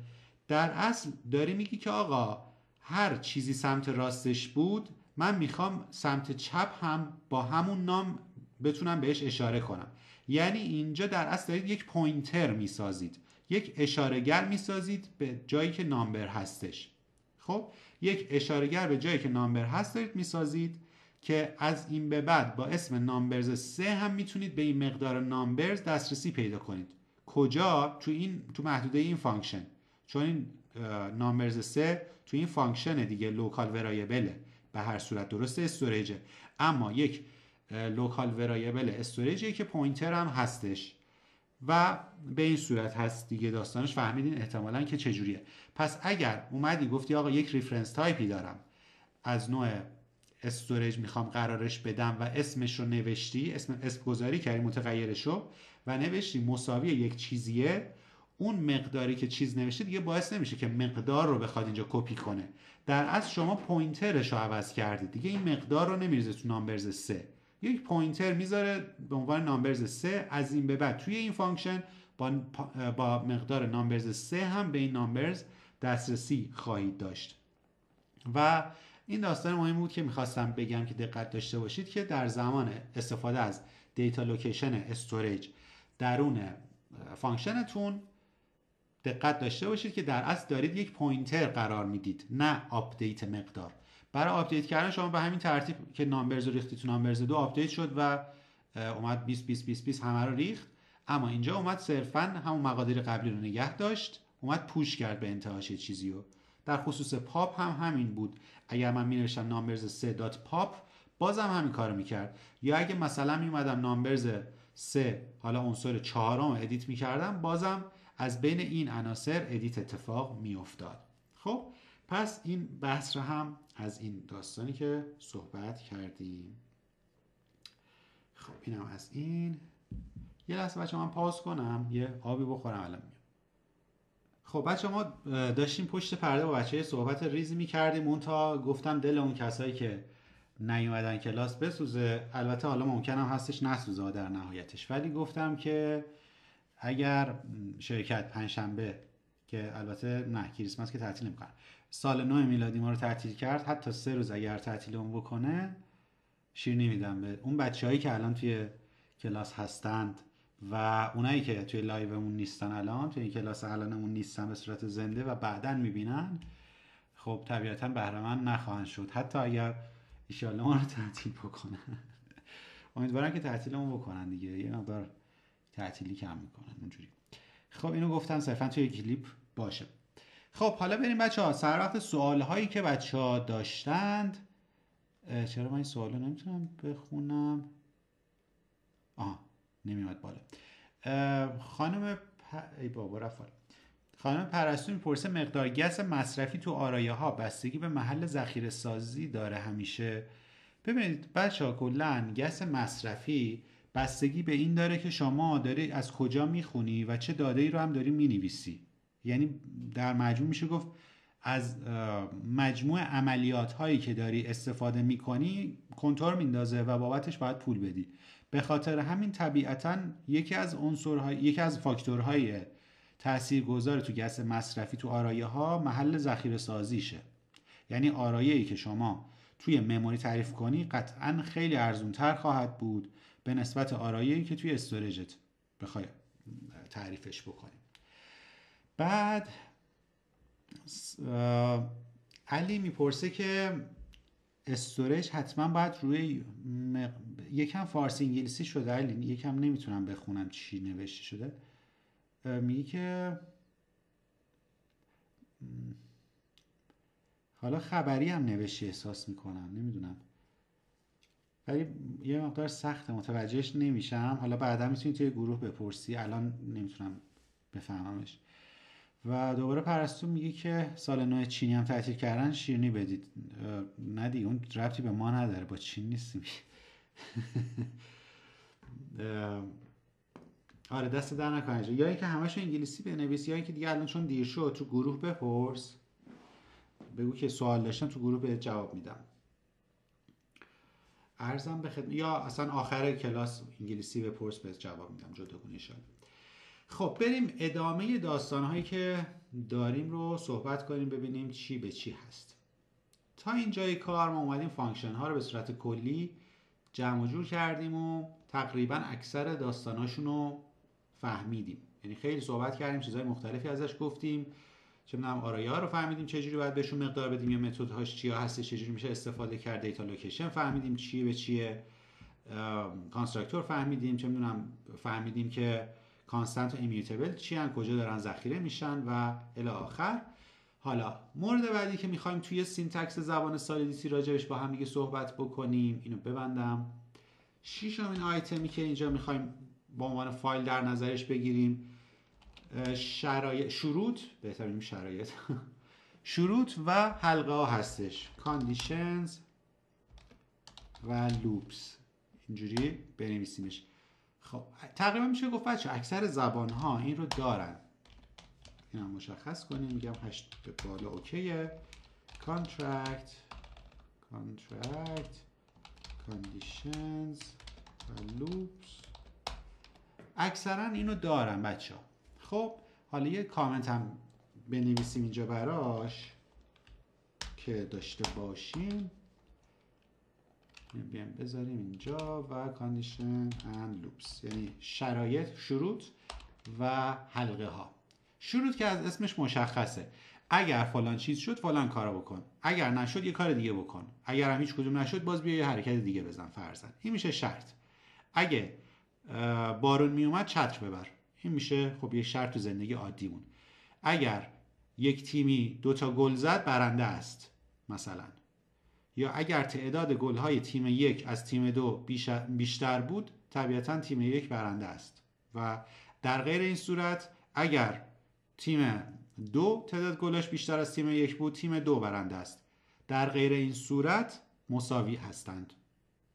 در اصل داری میگی که آقا هر چیزی سمت راستش بود من میخوام سمت چپ هم با همون نام بتونم بهش اشاره کنم. یعنی اینجا در اصل دارید یک پوینتر میسازید، یک اشارهگر میسازید به جایی که نامبر هستش. خب یک اشارهگر به جایی که نامبر هست دارید میسازید که از این به بعد با اسم نامبرز 3 هم میتونید به این مقدار نامبرز دسترسی پیدا کنید. کجا؟ تو محدوده این فانکشن، چون این نامبرز 3 تو این فانکشن دیگه لوکال ورایبله، به هر صورت درسته استوریجه، اما یک لوکال ورایبل استوریجه که پوینتر هم هستش و به این صورت هست دیگه. داستانش فهمیدین احتمالاً که چجوریه. پس اگر اومدی گفتی آقا یک ریفرنس تایپی دارم از نوع استوریج میخوام قرارش بدم و اسمش رو نوشتی، اسم گذاری کردی متغیرش رو و نوشتی مساوی یک چیزیه، اون مقداری که چیز نوشته دیگه باعث نمیشه که مقدار رو بخواد اینجا کپی کنه. در اصل شما پوینترش رو عوض کردید دیگه، این مقدار رو نمیریزه تو نامبرز 3، یک پوینتر میذاره به عنوان نامبرز 3. از این به بعد توی این فانکشن با مقدار نامبرز 3 هم به این نامبرز دسترسی خواهید داشت. و این داستان مهم بود که میخواستم بگم که دقت داشته باشید که در زمان استفاده از دیتا لوکیشن استوریج درون فانکشنتون دقت داشته باشید که در اصل دارید یک پوینتر قرار میدید، نه آپدیت مقدار. برای آپدیت کردن شما به همین ترتیب که نامبرز رو ریختی تو نامبرز 2 آپدیت شد و اومد 20 20 20 20 همه رو ریخت. اما اینجا اومد صرفا همون مقادیر قبلی رو نگه داشت، اومد پوش کرد به انتهاش چیزی رو. در خصوص پاپ هم همین بود. اگر من مینوشتم نامبرز 3 دات پاپ بازم همین کارو میکرد. یا اگه مثلا میومدم نامبرز 3 حالا عنصر 4 رو ادیت میکردم، بازم از بین این عناصر ادیت اتفاق میافتاد. خب پس این بحث رو هم از این داستانی که صحبت کردیم. خب اینم از این. یه لحظه بچه من پاس کنم یه آبی بخورم الان میام. خب بچه ما داشتیم پشت پرده با بچه صحبت ریزی میکردیم، اون تا گفتم دل اون کسایی که نیومدن کلاس بسوزه. البته حالا ممکنم هستش نسوزه در نهایتش، ولی گفتم که اگر شرکت پنجشنبه که البته نه کریسمس که تعطیل نمیکنن، سال نو میلادی ما رو تعطیل کرد، حتی 3 روز اگر تعطیل اون بکنه شیرینی میدم به اون بچه‌هایی که الان توی کلاس هستند و اونایی که توی لایومون نیستن الان، توی این کلاس الانمون نیستن به صورت زنده و بعداً میبینن، خب طبیعتاً بهره مند نخواهند شد، حتی اگر ایشالله ما رو تعطیل بکنن. امیدوارم که تعطیلمون بکنن دیگه، یه مقدار تعطیلی کم میکنن اونجوری. خب اینو گفتم صرفا توی کلیپ باشه. خب حالا بریم بچه‌ها سر وقت سوال هایی که بچه‌ها داشتند. چرا من این سوالو نمیتونم بخونم؟ نمیاد بالا. ای بابا رفت. خانم پرستو میپرسه مقدار گس مصرفی تو آرایه ها بستگی به محل ذخیره سازی داره همیشه؟ ببینید بچه‌ها کلاً گس مصرفی بستگی به این داره که شما داری از کجا میخونی و چه داده‌ای رو هم داری مینویسی. یعنی در مجموع میشه گفت از مجموع عملیات هایی که داری استفاده میکنی کنتور میندازه و بابتش باید پول بدی. به خاطر همین طبیعتاً یکی از فاکتورهای تاثیرگذار تو گس مصرفی تو آرایه ها محل ذخیره سازیشه. یعنی آرایه‌ای که شما توی مموری تعریف کنی قطعاً خیلی ارزونتر خواهد بود به نسبت آرایه‌ای که توی استوریجت بخوای تعریفش بکنی. بعد علی میپرسه که استوریج حتما باید روی یکم فارسی انگلیسی شده علی، یکم نمیتونم بخونم چی نوشته شده. میگه که حالا خبری هم نوشته احساس میکنم، نمیدونم، ولی یه مقدار سخته متوجهش نمیشم. حالا بعدا میتونی توی گروه بپرسی، الان نمیتونم بفهممش. و دوباره پرستو میگه که سال نو چینی هم تعطیل کردن شیرینی بدید. نه دیگه اون ربطی به ما نداره، با چین نیستیم. آره دست در نکنه، یا اینکه همشو انگلیسی بنویس یا اینکه دیگه الان چون دیر شد تو گروه بپرس، بگو که سوال داشتم تو گروه بهت جواب میدم. عرضم به خدمت، یا اصلا آخر کلاس انگلیسی بپرس بهت جواب میدم جداگونه ان شاءالله. خب بریم ادامه داستانهایی که داریم رو صحبت کنیم، ببینیم چی به چی هست. تا اینجای کار ما اومدیم فانکشن ها رو به صورت کلی جمع و جور کردیم و تقریبا اکثر داستاناشون رو فهمیدیم. یعنی خیلی صحبت کردیم، چیزهای مختلفی ازش گفتیم، چه می‌دونم آرایه ها رو فهمیدیم چجوری باید بهشون مقدار بدیم یا متدهاش چیا هست، چجوری میشه استفاده کرد، دیتا لوکیشن فهمیدیم چیه به چیه، کانستراکتور فهمیدیم، چه می‌دونم فهمیدیم که کانستنت و ایمیوتیبل چی ان، کجا دارن ذخیره میشن و الی آخر. حالا مورد بعدی که می‌خوایم توی سینتکس زبان سالیدیتی راجبش با هم دیگه صحبت بکنیم، اینو ببندم. ششمین آیتمی که اینجا می‌خوایم با عنوان فایل در نظرش بگیریم شروط، بهتر بگیم شرایط شروط و حلقه ها هستش، conditions و loops، اینجوری بنویسیمش. خب تقریبا میشه گفت بچه اکثر زبان ها این رو دارن. این هم مشخص کنیم، میگم 8 به بالا اوکیه. contract conditions و loops اکثرا اینو دارن بچه ها. خب حالا یه کامنت هم بنویسیم اینجا براش که داشته باشیم، بیایم بذاریم اینجا و condition and loops، یعنی شرایط، شروط و حلقه ها. شروط که از اسمش مشخصه، اگر فلان چیز شد فلان کارو بکن، اگر نشد یه کار دیگه بکن، اگر هم هیچ کدوم نشد باز بیا یه حرکت دیگه بزن فرضاً. این میشه شرط. اگه بارون میومد چتر ببر، این میشه خب یه شرط تو زندگی عادیمون. اگر یک تیمی 2 تا گل زد برنده است مثلا، یا اگر تعداد گل‌های تیم 1 از تیم 2 بیشتر بود طبیعتاً تیم 1 برنده است. و در غیر این صورت اگر تیم 2 تعداد گلش بیشتر از تیم 1 بود تیم 2 برنده است. در غیر این صورت مساوی هستند.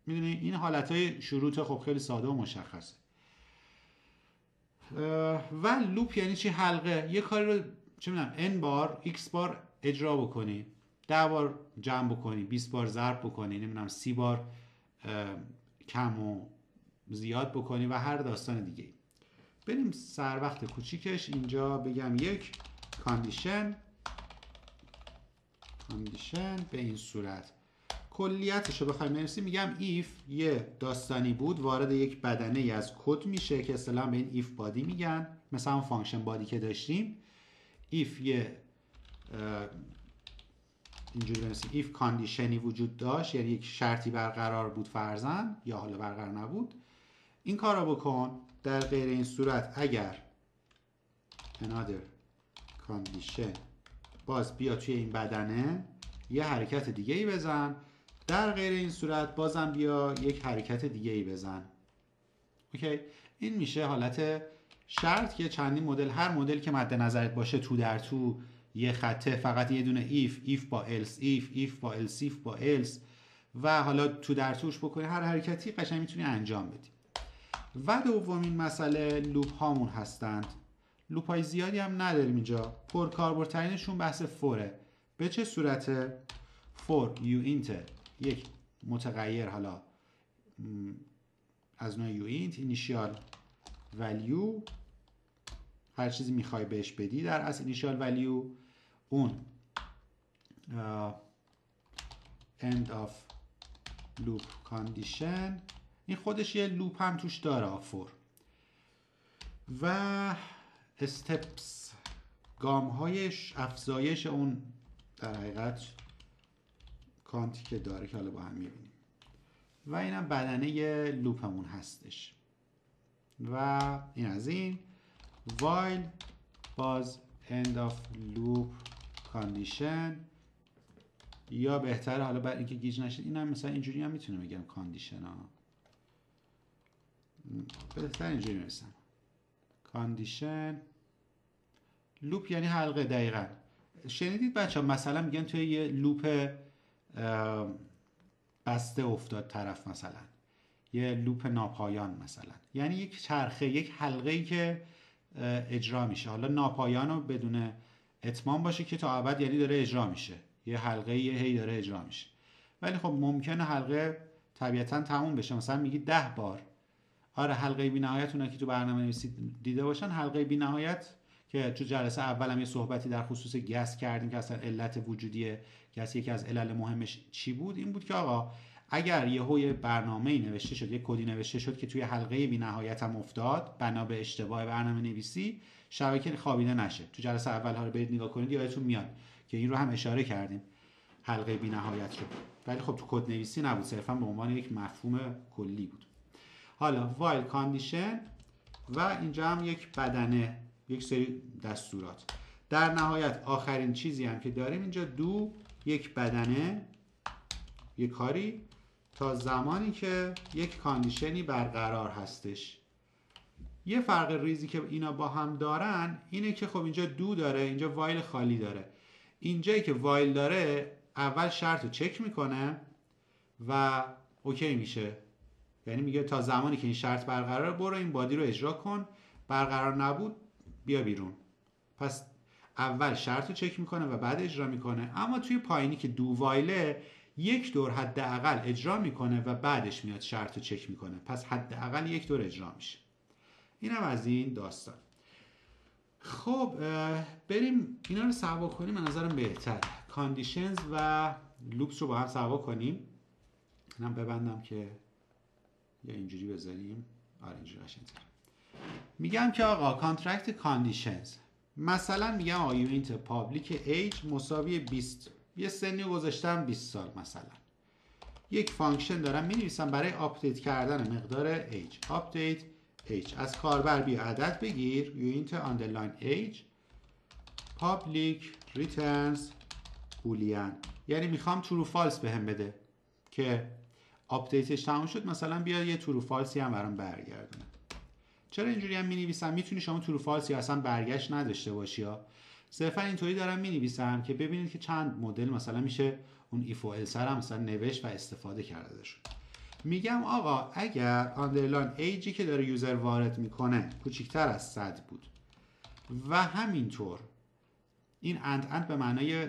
میدونی این حالتهای شروط خب خیلی ساده و مشخصه. و لوپ یعنی چی؟ حلقه. یه کاری رو چه میدونم n بار x بار اجرا بکنی، 10 بار جمع بکنی، 20 بار ضرب بکنی، نمیدونم 30 بار کم و زیاد بکنی و هر داستان دیگه. بریم سر وقت کوچیکش اینجا بگم یک کاندیشن به این صورت کلیتش رو بخوایم بنویسیم میگم if یه داستانی بود وارد یک بدنه ای از کد میشه که اصطلاحاً به این if بادی میگن، مثلا اون فانکشن بادی که داشتیم. if یه اینجوری بنویسیم if کاندیشنی وجود داشت، یعنی یک شرطی برقرار بود فرضاً، یا حالا برقرار نبود، این کار رو بکن. در غیر این صورت اگر another condition، باز بیا توی این بدنه یه حرکت دیگه ای بزن. در غیر این صورت بازم بیا یک حرکت دیگه ای بزن. اوکی، این میشه حالت شرط که چندین مدل، هر مدل که مد نظرت باشه تو در تو یه خطه، فقط یه دونه if با else if با else if با else و حالا تو در توش بکنی هر حرکتی قشنگ میتونی انجام بدی. و دومین مسئله لوپ هامون هستند. لوپ های زیادی هم نداریم اینجا، پرکاربردترینشون بحث فوره. به چه صورته؟ فور یو اینت، یک متغیر حالا از نوع یو اینت، اینیشیال ولیو، هر چیزی میخوای بهش بدی در از اینیشیال ولیو، اون end of loop condition، این خودش یه لوپ هم توش داره فور. و steps، گام هایش افزایش اون در حقیقت کانتی که داره که حالا با هم میبینیم. و اینم بدنه لوپمون هستش. و این از این while باز end of loop condition، یا بهتره حالا برای اینکه گیج نشید اینم مثلا اینجوری هم میتونم بگم کاندیشن ها، بهتر اینجوری میرسم کاندیشن لوپ یعنی حلقه. دقیقا شنیدید بچه ها مثلا میگن توی یه لوپ بسته افتاد طرف، مثلا یه لوپ ناپایان، مثلا یعنی یک چرخه، یک حلقه ای که اجرا میشه. حالا ناپایان رو بدون اتمام باشه که تا ابد، یعنی داره اجرا میشه، یه حلقه ای هی داره اجرا میشه. ولی خب ممکنه حلقه طبیعتا تموم بشه، مثلا میگی 10 بار. آره حلقه بی نهایت، اونا که تو برنامه نویسی دیده باشن، حلقه بی نهایت که تو جلسه اولم یه صحبتی در خصوص گس کردیم که اصلا علت وجودی گس یکی از علل مهمش چی بود، این بود که آقا اگر یه برنامه‌ای نوشته شد، یه کدی نوشته شد که توی حلقه بی نهایت هم افتاد بنا به اشتباه برنامه نویسی، شبکه خوابیده نشه. تو جلسه اول ها رو برید نگاه کنید، یادتون میاد که این رو هم اشاره کردیم، حلقه بی نهایت رو. ولی خب تو کد نویسی نبود، صرفا به عنوان یک مفهوم کلی بود. حالا while condition و اینجا هم یک بدنه، یک سری دستورات. در نهایت آخرین چیزی هم که داریم اینجا دو، یک بدنه، یک کاری تا زمانی که یک کاندیشنی برقرار هستش. یه فرق ریزی که اینا با هم دارن اینه که خب اینجا دو داره، اینجا وایل خالی داره. اینجایی که وایل داره اول شرط رو چک میکنه و اوکی میشه، یعنی میگه تا زمانی که این شرط برقراره برو این بادی رو اجرا کن، برقرار نبود بیا بیرون. پس اول شرط رو چک میکنه و بعد اجرا میکنه. اما توی پایینی که دو وایله یک دور حداقل اجرا میکنه و بعدش میاد شرط رو چک میکنه، پس حداقل یک دور اجرا میشه. اینم از این داستان. خب بریم اینا رو سوا کنیم، من نظرم بهتر کاندیشنز و لوپس رو با هم سوا کنیم. اینم ببندم که یا اینجوری بذاریم، آره اینجوری قشنگ‌تر. میگم که آقا کانترکت کاندیشنز، مثلا میگم آقا یونیت پابلیک ایج مساوی 20، یه سنی گذاشتم 20 سال مثلا. یک فانکشن دارم مینویسم برای آپدیت کردن مقدار ایج. آپدیت ایج، از کاربر بیا عدد بگیر، یونیت آندرلاین ایج پابلیک ریترنز بولیان، یعنی میخوام ترو فالس بهم بده که آپدیتش تموم شد، مثلا بیا یه ترو فالسی هم برام برگردونه. چرا اینجوری هم می‌نویسم؟ میتونی شما ترو فالس یا اصلا برگشت نداشته باشی، ها صرفا اینطوری دارم می‌نویسم که ببینید که چند مدل مثلا میشه اون ایف و الس هم مثلا نوشت و استفاده کرده ازش. میگم آقا اگر آندرلاین ایجی که داره یوزر وارد میکنه کوچیک‌تر از 100 بود و همینطور این اند به معنای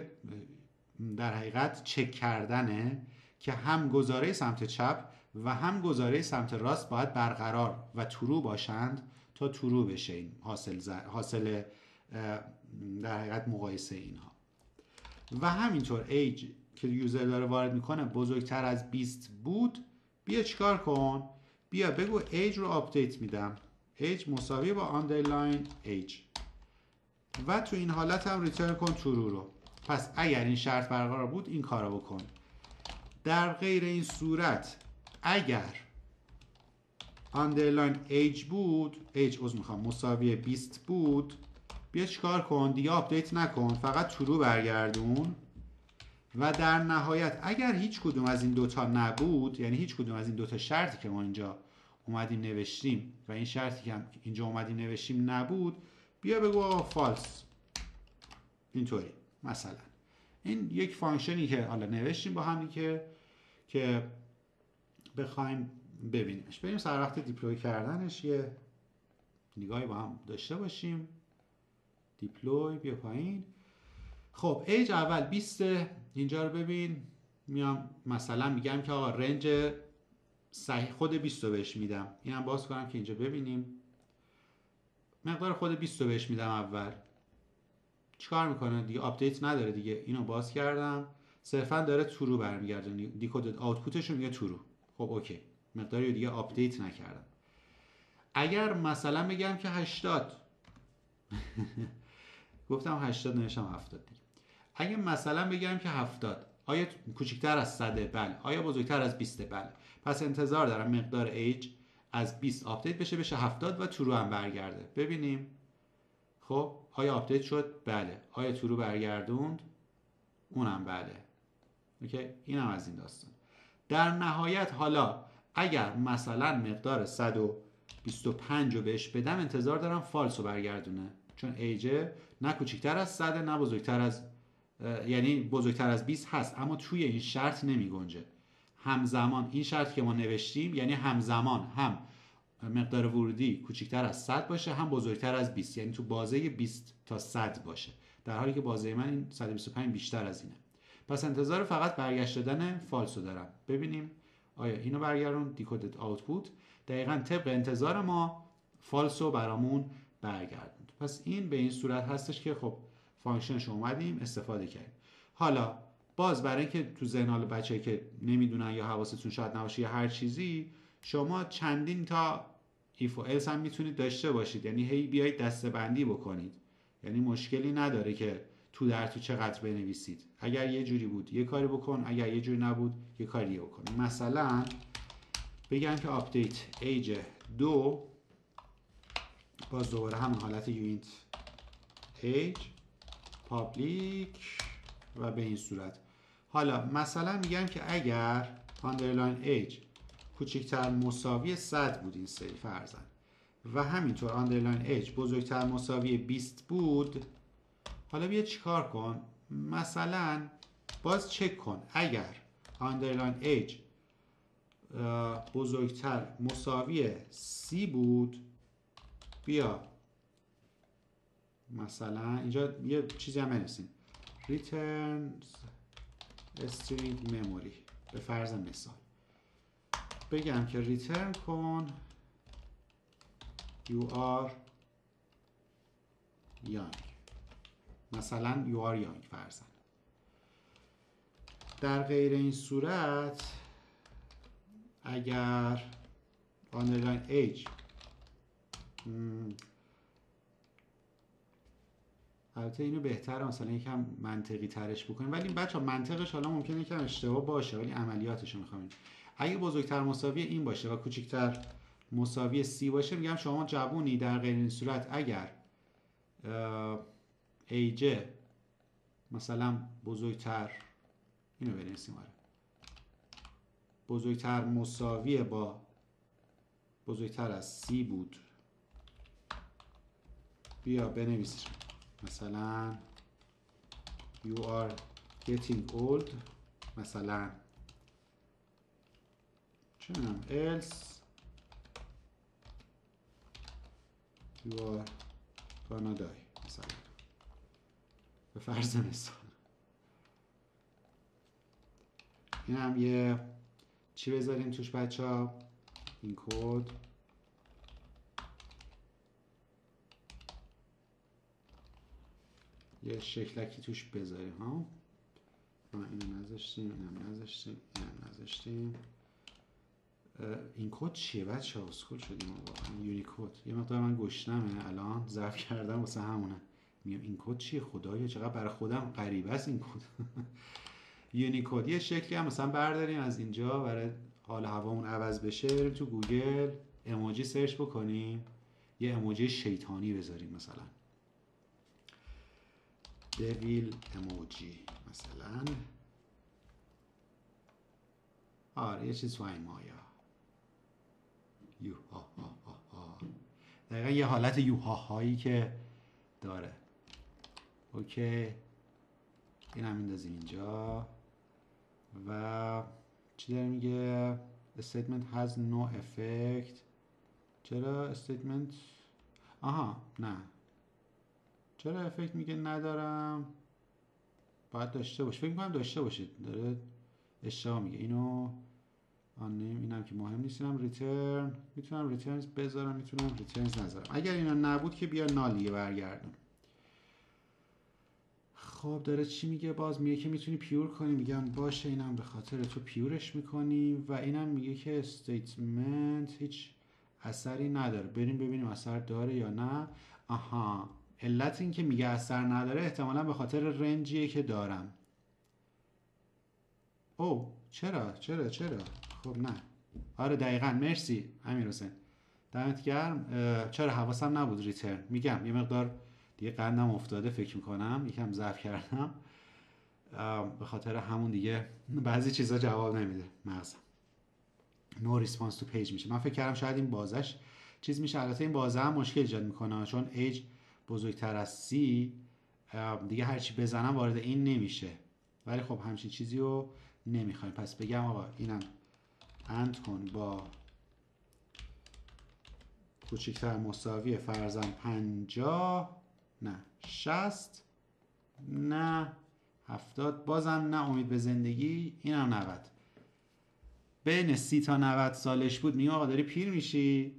در حقیقت چک کردنه که هم گزاره سمت چپ و هم گزاره سمت راست باید برقرار و ترو باشند تا ترو بشه این حاصل در حقیقت مقایسه اینها. و همینطور ایج که یوزر داره وارد میکنه بزرگتر از 20 بود، بیا چیکار کن؟ بیا بگو ایج رو آپدیت میدم، ایج مساوی با آندرلاین ایج، و تو این حالت هم ریترن کن ترو رو. پس اگر این شرط برقرار بود این کارو بکن. در غیر این صورت اگر آندرلاین ایج بود، ایج مساوی 20 بود، بیا چیکار کن؟ دیگه آپدیت نکن، فقط ترو برگردون. و در نهایت اگر هیچ کدوم از این دوتا نبود، یعنی هیچ کدوم از این دوتا شرطی که ما اینجا اومدیم نوشتیم و این شرطی که اینجا اومدیم نوشتیم نبود، بیا بگو فالس. اینطوری مثلا این یک فانکشنی که حالا نوشتیم با هم که بخوایم ببینیمش. بریم سر وقت دیپلوی کردنش یه نگاهی با هم داشته باشیم. دیپلوی، بیا پایین. خب ایج اول 20. اینجا رو ببین، میام مثلا میگم که آقا رنج صحیح خود 20 رو بهش میدم. اینم باز کنم که اینجا ببینیم مقدار خود 20 رو بهش میدم. اول چیکار میکنه دیگه؟ آپدیت نداره دیگه. اینو باز کردم، صرفا داره ترو برمیگردونه، دیکودد آوتپوتش رو میگه ترو. خب اوکی، مقداری رو دیگه آپدیت نکردم. اگر مثلا بگم که 80 گفتم 80 نوشتم 70 دیگه. اگه مثلا بگم که 70 آیا کوچکتر از 100 بله، آیا بزرگتر از 20 بله، پس انتظار دارم مقدار ایج از 20 آپدیت بشه 70 و ترو هم برگرده. ببینیم خب آیا آپدیت شد؟ بله. آیا ترو برگردوند؟ اونم بله. اوکی، اینم از این داستان. در نهایت حالا اگر مثلا مقدار 125 رو بهش بدم، انتظار دارم فالس رو برگردونه، چون ایج نه کوچکتر از 100 نه بزرگتر از، یعنی بزرگتر از 20 هست اما توی این شرط نمی گنجه. همزمان این شرط که ما نوشتیم یعنی همزمان هم مقدار ورودی کوچکتر از 100 باشه هم بزرگتر از 20، یعنی تو بازه 20 تا 100 باشه، در حالی که بازه من این 125 بیشتر از اینه. پس انتظار فقط برگشت دادن فالس رو دارم. ببینیم آیا اینو برگردون، دیکودد آوتپوت دقیقاً طبق انتظار ما فالس رو برامون برگردوند. پس این به این صورت هستش که خب فانکشنش اومدیم استفاده کردیم. حالا باز برای اینکه تو ذهن بچه‌ای که نمیدونن یا حواستون شاید نباشه یا هر چیزی، شما چندین تا ایف و الس هم میتونید داشته باشید، یعنی هی بیایید دسته‌بندی بکنید، یعنی مشکلی نداره که تو در تو چقدر بنویسید. اگر یه جوری بود یه کاری بکن، اگر یه جوری نبود یه کاری دیگه بکن. مثلا بگم که آپدیت ایج 2، باز دوباره همون حالت یونیت ایج پابلیک و به این صورت. حالا مثلا میگم که اگر آندرلاین ایج کوچکتر مساوی 100 بود این سری فرضاً، و همینطور آندرلاین ایج بزرگتر مساوی 20 بود، حالا بیا چیکار کن؟ مثلا باز چک کن اگر آندرلاین ایج بزرگتر مساوی 30 بود، بیا مثلا اینجا یه چیزی هم بنویسیم returns string memory به فرض مثال. بگم که ریترن کن you are young، مثلا you are young فرضاً. در غیر این صورت اگر underline age البته اینو بهتره مثلا یکم منطقی ترش بکنیم، ولی بچه ها منطقش حالا ممکنه یکم اشتباه باشه ولی عملیاتش رو میخوام. اگه بزرگتر مساوی این باشه و کوچکتر مساوی سی باشه، میگم شما جوونی. در غیر این صورت اگر ایج مثلا بزرگتر، اینو بنویسیم آره، بزرگتر مساوی با بزرگتر از سی بود، بیا بنویسیم مثلا you are getting old، مثلا چه میدونم else you are gonna die مثلا به فرض مثال. این هم یه چی بذاریم توش بچه ها؟ این کد یه شکلکی توش بذاریم ها. اینو نذاشتیم، اینم نذاشتیم. این کد چیه بچه ها؟ اسکول شدیم واقعا. یونیکود. یه مقدار من گشنمه الان، ضرب کردم واسه همونه. میگم این کد چیه؟ خدایا چقدر برای خودم غریبه است این کد. یونیکود یه شکلی هم مثلا برداریم از اینجا برای حال هوامون عوض بشه، بریم تو گوگل ایموجی سرچ بکنیم، یه ایموجی شیطانی بذاریم، مثلا دیویل ایموجی مثلا. آره یه چیز تو این مایا. یوها ها ها ها. دقیقا یه حالت یوها هایی که داره. اوکی این هم میندازیم اینجا. و چی داره میگه؟ statement has no effect. چرا statement نه، چرا افکت میگه ندارم؟ باید داشته باشه، فکر میکنم داشته باشه، داره اشتباه میگه. اینو آنیم، اینم که مهم نیست. اینم ریترن، میتونم ریترنز بذارم، میتونم ریترنز نذارم. اگر اینا نبود که بیا نالیه برگردون. خب داره چی میگه؟ باز میگه که میتونی پیور کنی، میگم باشه اینم به خاطر تو پیورش میکنیم. و اینم میگه که استیتمنت هیچ اثری نداره، بریم ببینیم اثر داره یا نه. علت این که میگه اثر نداره احتمالا به خاطر رنجیه که دارم. چرا؟ خب نه، آره دقیقاً، مرسی امیر حسین، دمت گرم. چرا حواسم نبود ریترن. میگم یه مقدار دیگه قندم افتاده، فکر میکنم یکم ضعف کردم، به خاطر همون دیگه بعضی چیزا جواب نمیده مغزم. نو ریسپانس تو پیج میشه. من فکر کردم شاید این بازش چیز میشه. البته این بازه هم مشکل ایجاد میکنه چون ایج بزرگتر از سی دیگه هرچی بزنم وارد این نمیشه. ولی خب همچین چیزی رو نمیخوایم. پس بگم آقا اینم اند کن با کوچکتر مساوی فرضاً 50، نه 60، نه 70، بازم نه امید به زندگی، اینم 90. بین 30 تا 90 سالش بود میگه آقا داری پیر میشی،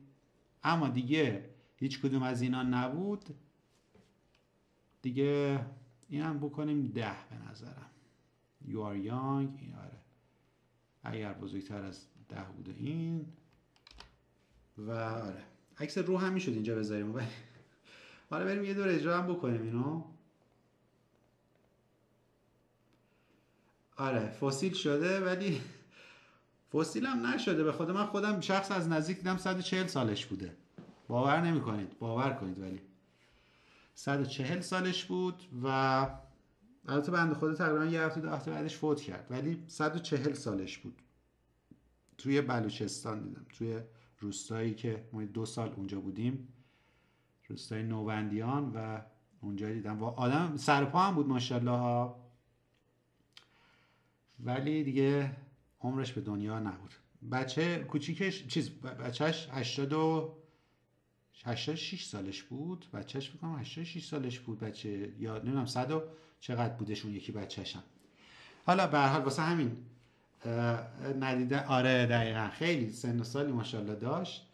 اما دیگه هیچ کدوم از اینا نبود دیگه. اینم بکنیم 10 به نظرم. You are young. این آره اگر بزرگتر از 10 بوده این. و آره عکس رو هم میشد اینجا بذاریم. حالا بریم یه دور اجرا هم بکنیم اینو. آره فسیل شده ولی فسیل هم نشده. به خود من خودم شخص از نزدیک دیدم 140 سالش بوده. باور نمی کنید، باور کنید، ولی 140 سالش بود. و البته بنده خدا تقریبا یه هفته 2 هفته بعدش فوت کرد، ولی 140 سالش بود. توی بلوچستان دیدم، توی روستایی که ما 2 سال اونجا بودیم، روستای نوبندیان، و اونجا دیدم. و آدم سرپا هم بود ماشاءالله، ولی دیگه عمرش به دنیا نبود. بچه کوچیکش بچهش 86 سالش بود. بچهش فکر کنم 86 سالش بود. بچه یاد نمیدونم 100 چقدر بودش اون یکی بچه‌شم. حالا به هر حال واسه همین ندیده. آره دقیقاً خیلی سن و سالی ماشاءالله داشت.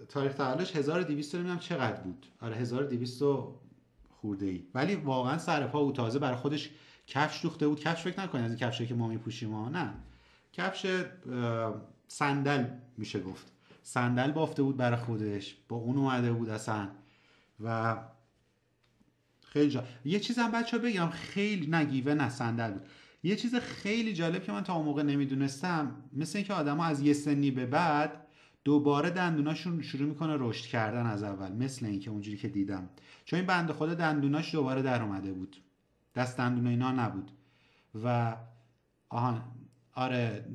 تاریخ تولدش 1200 نمیدونم چقدر بود. آره 1200 خورده‌ای، ولی واقعا سر پا بود. تازه برای خودش کفش دوخته بود. کفش فکر نکنید از این کفشایی که ما میپوشیم ها، نه، کفش صندل میشه گفت. صندل بافته بود برای خودش، با اون اومده بود اصلا. و خیلی یه چیز هم بچه‌ها بگم، خیلی نگیوه نه صندل بود. یه چیز خیلی جالب که من تا اون موقع نمیدونستم، مثل اینکه آدما از یه سنی به بعد دوباره دندوناشون شروع میکنه رشد کردن از اول، مثل اینکه اونجوری که دیدم. چون این بنده خدا دندوناش دوباره در اومده بود، دست دندون اینا نبود. و آره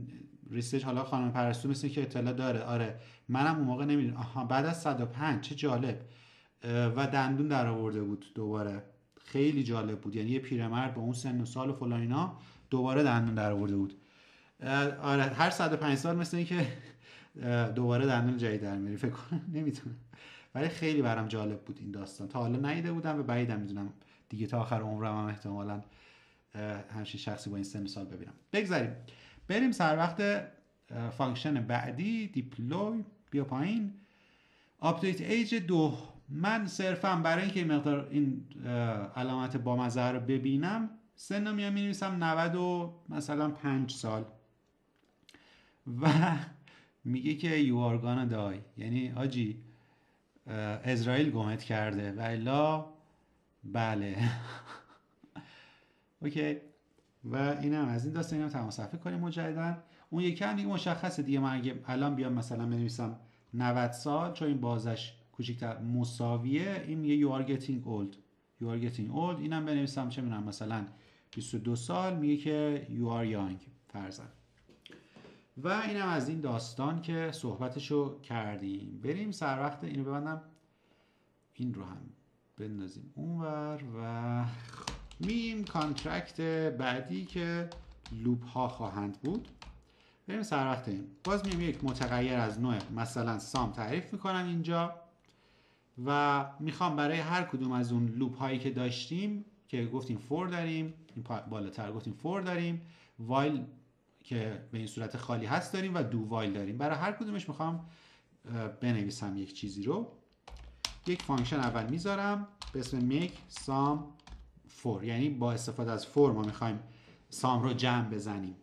ریسرچ، حالا خانم پرستو مثل که اطلاع داره. آره منم اون موقع نمیدونم. بعد از 105 چه جالب. و دندون در آورده بود دوباره. خیلی جالب بود، یعنی یه پیرمرد با اون سن و سال و فلان اینا دوباره دندون در آورده بود. آره هر 105 سال مثل این که دوباره دندون جدید در میاری، فکر کنم نمیتونه. ولی خیلی برام جالب بود این داستان، تا حالا ندیده بودم و بعیدم میدونم دیگه تا آخر عمرم هم احتمالاً همچین شخصی با این سن و سال ببینم. بگذاریم بریم سر وقت فانکشن بعدی. دیپلوی، بیا پایین. آپدیت ایج 2. من صرفا برای اینکه مقدار این علامت بامزه رو ببینم سن رو میام می‌نویسم 90 و مثلا 5 سال و میگه که you are gonna die، یعنی حاجی اسرائیل گمت کرده و الا بله. اوکی. و اینم از این داستان، اینم تمام صفحه کنیم مجددا. اون یکی هم دیگه مشخصه دیگه، من اگه الان بیام مثلا بنویسم 90 سال چون این بازش کوچیک‌تر مساویه، این میگه you are getting old، you are getting old. اینم بنویسم چه میدونم مثلا 22 سال، میگه که you are young فرضاً. و اینم از این داستان که صحبتشو کردیم. بریم سر وقت اینو ببندم، این رو هم بندازیم اونور و میم کانترکت بعدی که لوپ ها خواهند بود. بریم سر وقت این. باز میام یک متغیر از نوع مثلا سام تعریف میکنم اینجا و میخوام برای هر کدوم از اون لوپ هایی که داشتیم که گفتیم فور داریم، این بالاتر گفتیم فور داریم، وایل که به این صورت خالی هست داریم و دو وایل داریم، برای هر کدومش میخوام بنویسم یک چیزی رو. یک فانکشن اول میذارم به اسم make sum for، یعنی با استفاده از for ما میخوایم سام رو جمع بزنیم.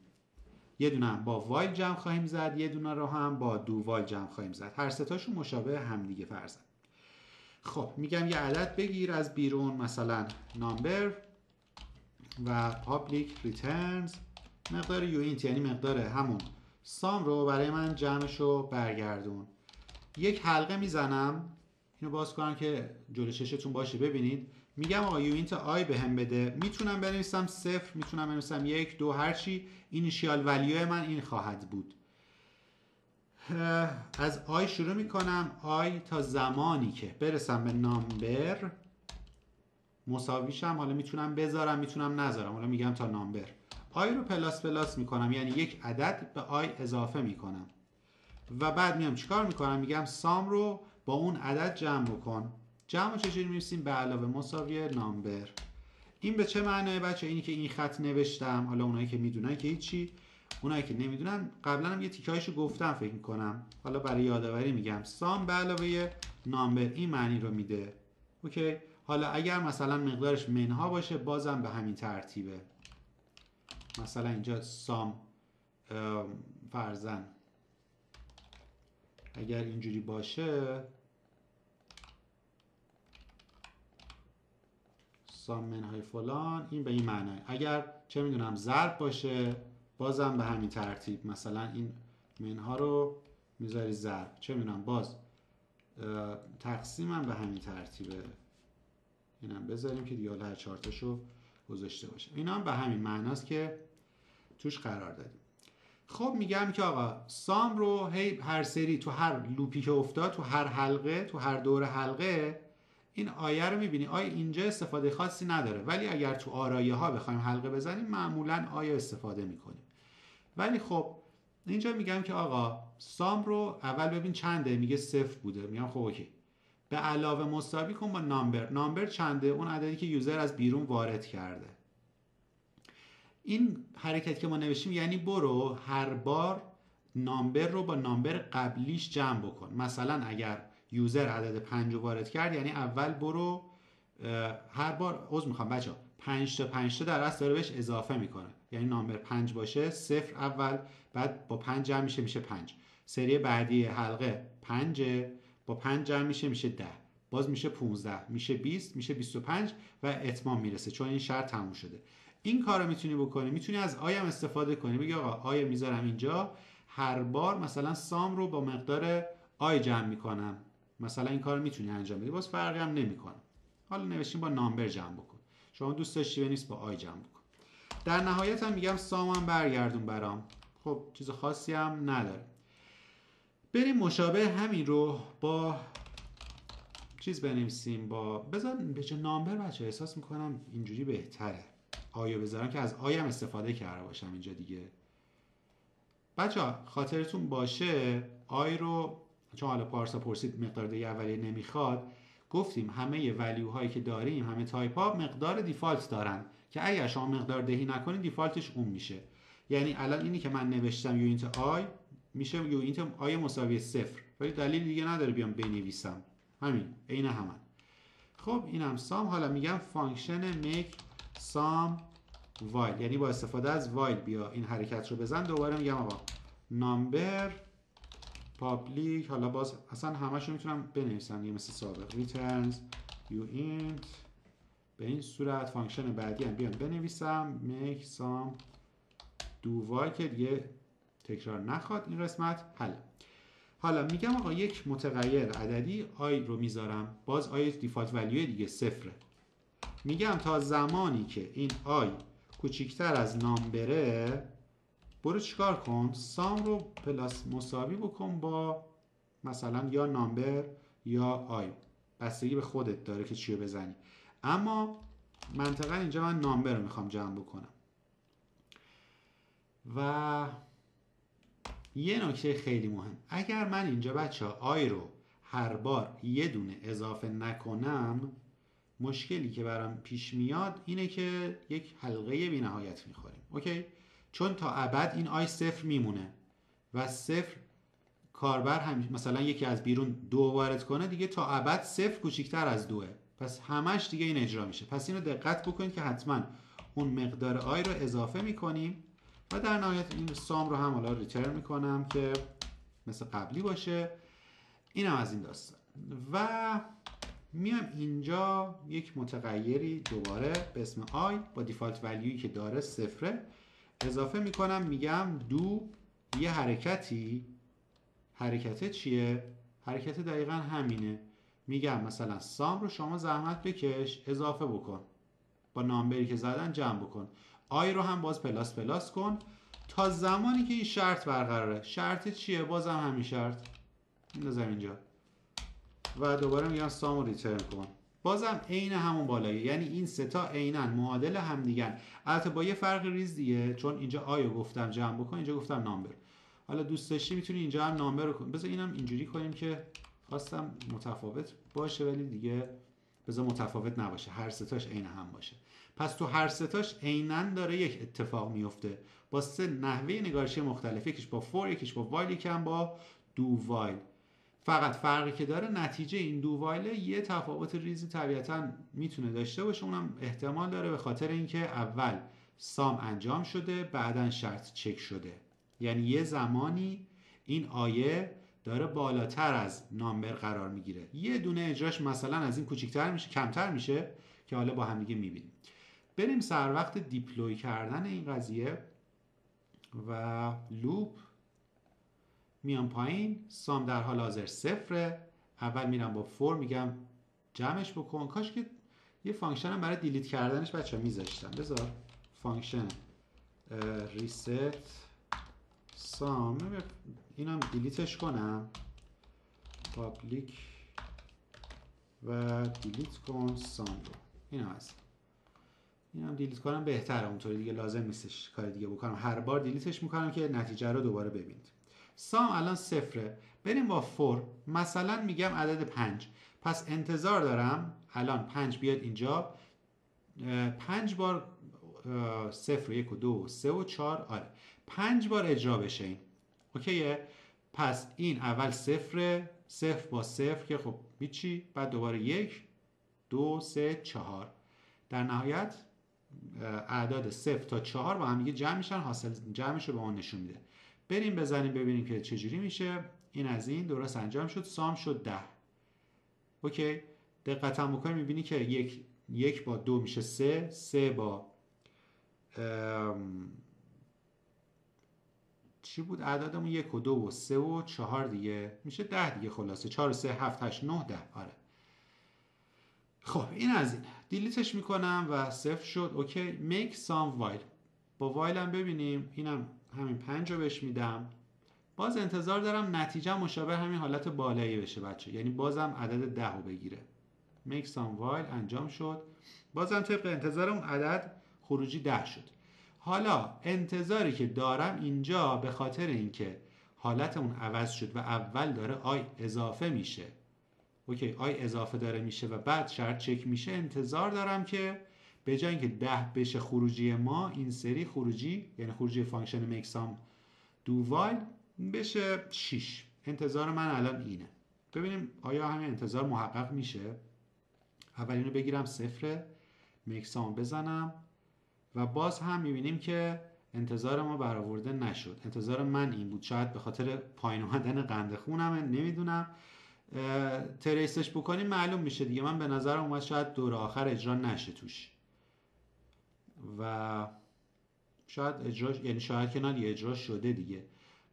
یه دونه هم با وایل جمع خواهیم زد، یه دونه رو هم با دو وایل جمع خواهیم زد، هر سه تاشون مشابه هم دیگه فرضاً. خب میگم یه عدد بگیر از بیرون، مثلا number و public returns مقدار uint، یعنی مقدار همون سام رو برای من جمعش رو برگردون. یک حلقه میزنم، اینو باز کنم که جلو چشتون باشه ببینید. میگم آقا uint i به هم بده، میتونم بنویسم 0، میتونم بنویسم 1 2 هرچی، اینیشیال ولیو من این خواهد بود. از i شروع میکنم، i تا زمانی که برسم به نامبر مساویشم، حالا میتونم بذارم میتونم نذارم، حالا میگم تا نامبر. i رو پلاس پلاس میکنم، یعنی یک عدد به i اضافه میکنم و بعد میام چیکار میکنم، میگم سام رو با اون عدد جمع بکن. جمع رو چجوری می‌نویسیم؟ به علاوه مساوی نامبر. این به چه معنیه بچه؟ اینی که این خط نوشتم، حالا اونایی که میدونن که هیچی، اونایی که نمیدونن قبلا هم یه تیکایشو گفتم فکر میکنم، حالا برای یادآوری میگم سام به علاوه نامبر این معنی رو میده. اوکی. حالا اگر مثلا مقدارش منها باشه بازم به همین ترتیبه. مثلا اینجا سام فرضاً اگر اینجوری باشه سام منهای فلان، این به این معنی. اگر چه میدونم ضرب باشه بازم به همین ترتیب، مثلا این منها رو میذاری ضرب، چه میدونم باز تقسیم هم به همین ترتیبه. اینم بذاریم که دیگه هر چارتاشو گذاشته باشه. اینا هم به همین معناست که توش قرار دادیم. خب میگم که آقا سام رو هی هر سری تو هر لوپی که افتاد، تو هر حلقه، تو هر دور حلقه این آیه رو میبینی. آیه اینجا استفاده خاصی نداره، ولی اگر تو آرایه ها بخوایم حلقه بزنیم معمولا آیه استفاده میکنیم. ولی خب اینجا میگم که آقا سام رو اول ببین چنده، میگه 0 بوده، میگم خب اوکی، به علاوه مساوی کن با نامبر. نامبر چنده؟ اون عددی که یوزر از بیرون وارد کرده. این حرکت که ما نوشتیم یعنی برو هر بار نامبر رو با نامبر قبلیش جمع بکن. مثلا اگر یوزر عدد 5 رو وارد کرد، یعنی اول برو هر بار میخوام بچه 5 تا 5 تا در اصل داره بهش اضافه میکنه، یعنی نامبر 5 باشه 0 اول، بعد با 5 جمع میشه 5. سری بعدی حلقه 5 با 5 جمع میشه 10، باز میشه 15، میشه 20، میشه 25 و اتمام میرسه چون این شرط تموم شده. این کار رو میتونی بکنی. میتونی از آی هم استفاده کنی، بگی آقا آی میذارم اینجا، هر بار مثلا سام رو با مقدار آی جمع میکنم. مثلا این کار میتونی انجام بدی، باز فرقی هم نمیکنه. حالا نوشتیم با نامبر جمع بکن، شما دوست داشتی بنویس با آی جمع بکن. در نهایت هم میگم سام هم برگردون برام. خب چیز خاصی هم نداره. بریم مشابه همین رو با چیز بنویسیم، با بذارم به جای نامبر بچه احساس میکنم اینجوری بهتره آیو بذارم که از آی هم استفاده کرده باشم اینجا دیگه. بچه خاطرتون باشه آی رو چون حالا پارسا پرسید مقدار دهی اولیه نمیخواد، گفتیم همه ولیو هایی که داریم، همه تایپ ها مقدار دیفالت دارن که اگر شما مقدار دهی نکنید دیفالتش اون میشه. یعنی الان اینی که من نوشتم یوینت آی میشه یوینت آی مساوی 0، ولی دلیل دیگه نداره بیام بنویسم، همین عین همان. خب اینم سام. حالا میگم فانکشن make sum وایل، یعنی با استفاده از وایل بیا این حرکت رو بزن. دوباره میگم آقا نامبر پابلیک، حالا باز اصلا همش رو میتونم بنویسم یه مثل سابق returns uint. به این صورت فانکشن بعدی هم بیام بنویسم make some do while که دیگه تکرار نخواد این قسمت. حل. حالا میگم آقا یک متغیر عددی آی رو میذارم، باز آی دیفالت ولیو دیگه صفره. میگم تا زمانی که این آی کوچیکتر از نامبره برو چیکار کن؟ سام رو پلاس مساوی بکن با مثلا یا نامبر یا آی، بستگی به خودت داره که چیو بزنی. اما منطقا اینجا من نامبر رو میخوام جمع بکنم. و یه نکته خیلی مهم، اگر من اینجا بچه آی رو هر بار یه دونه اضافه نکنم، مشکلی که برام پیش میاد اینه که یک حلقه بی نهایت میخوریم. اوکی؟ چون تا ابد این آی صفر میمونه و صفر کاربر هم مثلا یکی از بیرون 2 وارد کنه دیگه تا ابد صفر کوچیکتر از 2، پس همش دیگه این اجرا میشه. پس اینو دقت بکنید که حتما اون مقدار آی رو اضافه میکنیم و در نهایت این سام رو هم حالا ریترن میکنم که مثل قبلی باشه. اینم از این داستان. و میام اینجا یک متغیری دوباره به اسم آی با دیفالت ولیویی که داره صفره اضافه میکنم. میگم دو یه حرکتی. حرکت چیه؟ حرکت دقیقا همینه. میگم مثلا سام رو شما زحمت بکش اضافه بکن، با نامبری که زدن جمع بکن. آی رو هم باز پلاس پلاس کن تا زمانی که این شرط برقراره. شرط چیه؟ بازم همین شرط میذارم اینجا و دوباره میگم سام رو ریترن کن. بازم عین همون بالایی، یعنی این سه تا عیناً معادل هم دیگن، البته با یه فرق ریز دیگه، چون اینجا آیو گفتم جمع بکن، اینجا گفتم نامبر. حالا دوست داشتی میتونی اینجا هم نامبر رو کن. بذار اینم اینجوری کنیم که خواستم متفاوت باشه ولی دیگه بذار متفاوت نباشه، هر سه تاش عین هم باشه. پس تو هر سه تاش عیناً داره یک اتفاق میفته با سه نحوه نگارشی مختلف، یکیش با فور، یکیش با وایل، یکی هم با دو وایل. فقط فرقی که داره نتیجه این دو وایله یه تفاوت ریزی طبیعتا میتونه داشته باشه، اونم احتمال داره به خاطر اینکه اول سام انجام شده بعدن شرط چک شده، یعنی یه زمانی این آیه داره بالاتر از نامبر قرار میگیره، یه دونه اجراش مثلا از این کوچیکتر میشه کمتر میشه که حالا با هم دیگه میبینیم. بریم سر وقت دیپلوی کردن این قضیه و لوپ. میام پایین، سام در حال حاضر صفره. اول میرم با فور میگم جمعش بکن. کاش که یه فانکشن هم برای دیلیت کردنش بچه ها میذاشتم. بذار فانکشن ریست سام اینم دیلیتش کنم، پابلیک و دیلیت کن سام رو. اینم دیلیت کنم بهتره، اونطوری دیگه لازم نیستش کار دیگه بکنم، هر بار دیلیتش میکنم که نتیجه رو دوباره ببینید. سام الان صفره. بریم با فور، مثلا میگم عدد 5، پس انتظار دارم الان 5 بیاد اینجا 5 بار صفر و 1 و 2 و 3 و 4، آره 5 بار اجرا بشه این. اوکیه؟ پس این اول صفره، صفر با صفر که خب هیچی، بعد دوباره 1 2 3 4، در نهایت اعداد 0 تا 4 با هم دیگه جمع میشن، حاصل جمعش رو به ما نشون میده. بریم بزنیم ببینیم که چجوری میشه. این از این درست انجام شد، سام شد 10. اوکی، دقت هم بکنیم میبینی که یک با 2 میشه 3، 3 با چی بود اعدادمون؟ 1 و 2 و 3 و 4 دیگه میشه 10 دیگه، خلاصه 4 و 3 7 8 9 10. آره خب این از این دیلیتش میکنم و صفر شد. اوکی، make some while. با while هم ببینیم، اینم همین 5 رو بهش میدم. باز انتظار دارم نتیجه مشابه همین حالت بالایی بشه بچه، یعنی بازم عدد 10 رو بگیره. make some while انجام شد، بازم طبق انتظار اون عدد خروجی 10 شد. حالا انتظاری که دارم اینجا به خاطر اینکه حالت اون عوض شد و اول داره آی اضافه میشه، اوکی آی اضافه داره میشه و بعد شرط چک میشه، انتظار دارم که به جای اینکه 10 بشه خروجی ما، این سری خروجی یعنی خروجی فانکشن make some do while بشه 6. انتظار من الان اینه. ببینیم آیا همین انتظار محقق میشه. اول اینو بگیرم صفر، make some بزنم و باز هم میبینیم که انتظار ما برآورده نشد. انتظار من این بود، شاید به خاطر پایین اومدن قند خونمه، نمیدونم. تریسش بکنیم معلوم میشه دیگه. من به نظرم اومد شاید دور آخر اجرا نشه توش و شاید اجرا، یعنی شاید که نه اجرا شده دیگه.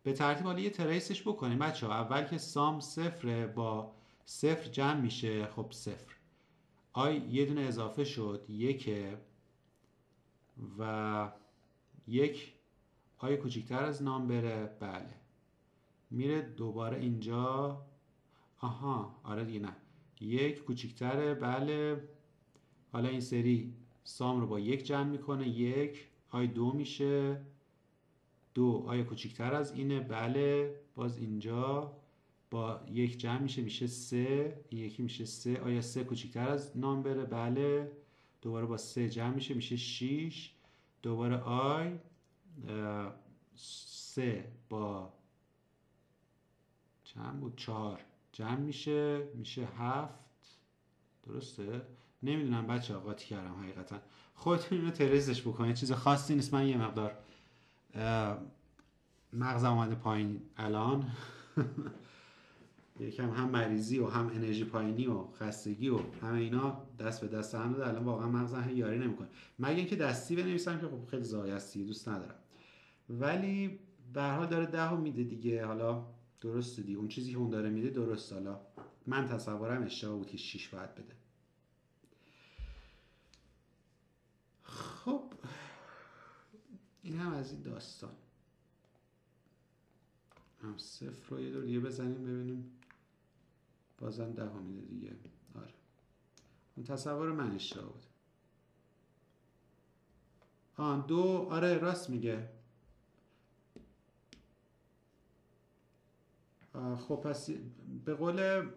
به ترتیب حالا یه تریسش بکنیم بچه ها. اول که سام صفره، با صفر جمع میشه. خب صفر، آی یه دونه اضافه شد یکه و یک آی کوچیکتر از نام بره، بله میره دوباره اینجا. آها آره دیگه، نه یک کوچیکتره، بله. حالا این سری سام رو با یک جمع میکنه، یک آی دو میشه، دو آیا کوچیکتر از اینه، بله. باز اینجا با یک جمع میشه، میشه سه، این یکی میشه سه، آیا سه کوچیکتر از نام بره، بله. دوباره با سه جمع میشه، میشه شیش. دوباره آی سه با چند بود، چهار جمع میشه، میشه هفت. درسته؟ نمیدونم بچه ها، قاطی کردم حقیقتا. خودتون اینو ترزش بکنید، چیز خاصی نیست. من یه مقدار مغزم اومده پایین الان. یکم هم مریضی و هم انرژی پایینی و خستگی و همه اینا دست به دست هم داده. الان واقعا مغزم یاری نمیکنه، مگه اینکه دستی بنویسم که خب خیلی ضایع است، دوست ندارم. ولی به هر حال داره 10 میده دیگه. حالا درسته دیگه، اون چیزی که اون داره میده درسته. حالا من تصورم اشتباه بود که 6 باید بده. خب این هم از این داستان. هم صفر رو یه دور دیگه بزنیم ببینیم، بازم 10 میده دیگه. آره اون تصور من اشتباه بود. دو، آره راست میگه. خب پس به قول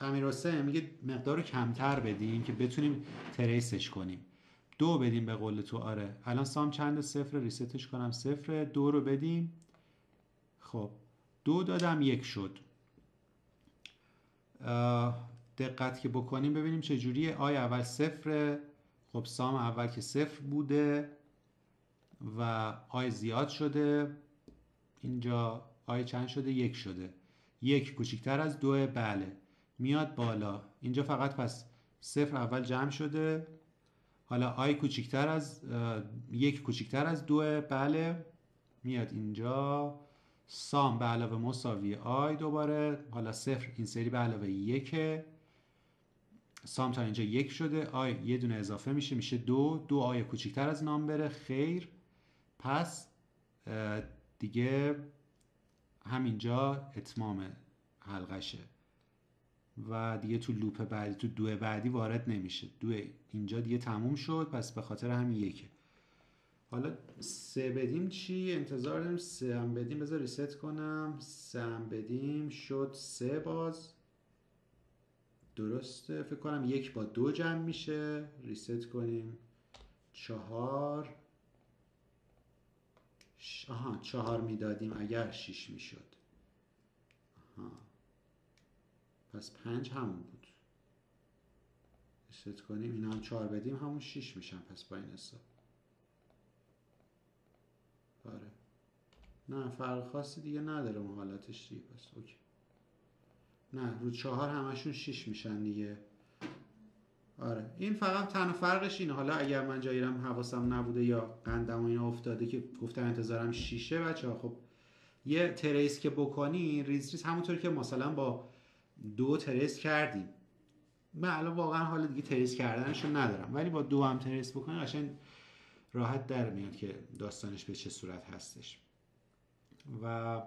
امیر حسین میگه مقدار رو کمتر بدیم که بتونیم تریسش کنیم. دو بدیم به قول تو. آره الان سام چند؟ صفر، ریستش کنم صفر. دو رو بدیم. خب دو دادم یک شد. دقت که بکنیم ببینیم چجوریه. آی اول صفره، خب سام اول که صفر بوده و آی زیاد شده، اینجا آی چند شده؟ یک شده. یک کوچیکتر از دوه، بله میاد بالا. اینجا فقط پس صفر اول جمع شده، حالا آی کوچیکتر از یک کوچیکتر از دوه، بله میاد اینجا. سام به علاوه مساوی آی دوباره، حالا صفر این سری به علاوه یکه. سام تا اینجا یک شده، آی یه دونه اضافه میشه، میشه دو. دو آی کوچیکتر از نام بره، خیر. پس دیگه همینجا اتمام حلقشه و دیگه تو لوپ بعدی، تو دو بعدی وارد نمیشه. دو اینجا دیگه تموم شد، پس به خاطر همین یکه. حالا سه بدیم چی؟ انتظار داریم سه هم بدیم. بذار ریست کنم. سه هم بدیم شد سه. باز درسته فکر کنم یک با دو جمع میشه. ریست کنیم. چهار. آها چهار میدادیم اگر شیش میشد. آها پس 5 همون بود. ریست کنیم، اینا هم 4 بدیم همون 6 میشن. پس با این حساب آره نه فرق خاصی دیگه نداره اون حالتش دیگه. پس اوکی. نه رو 4 همشون 6 میشن دیگه. آره این فقط تنها فرقش اینه. حالا اگر من جاییرم حواسم نبوده یا قندم و اینا افتاده که گفتم انتظارم 6، بچه ها خب یه تریس که بکنی ریز ریز همونطور که مثلا با دو تریس کردیم. من الان واقعا حالا دیگه تریس کردنشو ندارم، ولی با دو هم تریس بکنی قشنگ راحت در میاد که داستانش به چه صورت هستش و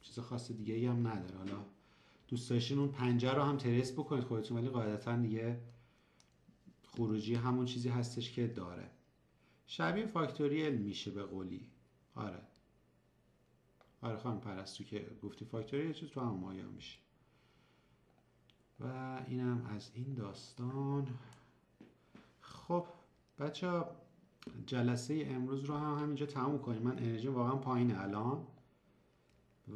چیز خاص دیگه ای هم نداره. حالا دوست داشتین اون 5 رو هم تریس بکنید خودتون، ولی قاعدتا دیگه خروجی همون چیزی هستش که داره. شبیه فاکتوریل میشه به قولی. آره خانم پرستو که گفتی فاکتوریل چیز تو هم مایا میشه. و اینم از این داستان. خب بچه ها جلسه امروز رو هم همینجا تموم کنیم. من انرژی واقعا پایینه الان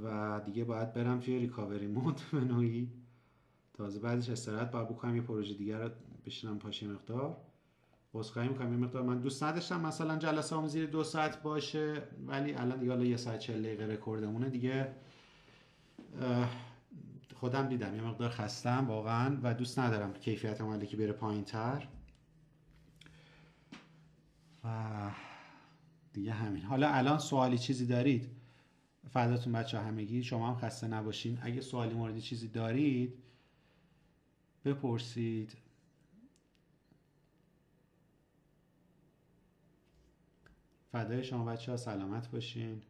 و دیگه باید برم توی ریکاوری مود به نوعی. تازه بعدش استراحت باید بکنم، یه پروژه دیگر رو بشینم پاشه مقدار. عذرخواهی میکنم، یه مقدار من دوست نداشتم مثلا جلسه هم زیر 2 ساعت باشه، ولی الان دیگه حالا 1 ساعت 40 دقیقه رکوردمونه دیگه. خودم دیدم یه مقدار خستم واقعا و دوست ندارم کیفیت مالکی بره پایین تر و دیگه همین. حالا الان سوالی چیزی دارید؟ فداتون بچه ها همگی، شما هم خسته نباشین. اگه سوالی موردی چیزی دارید بپرسید. فدای شما بچه ها، سلامت باشین.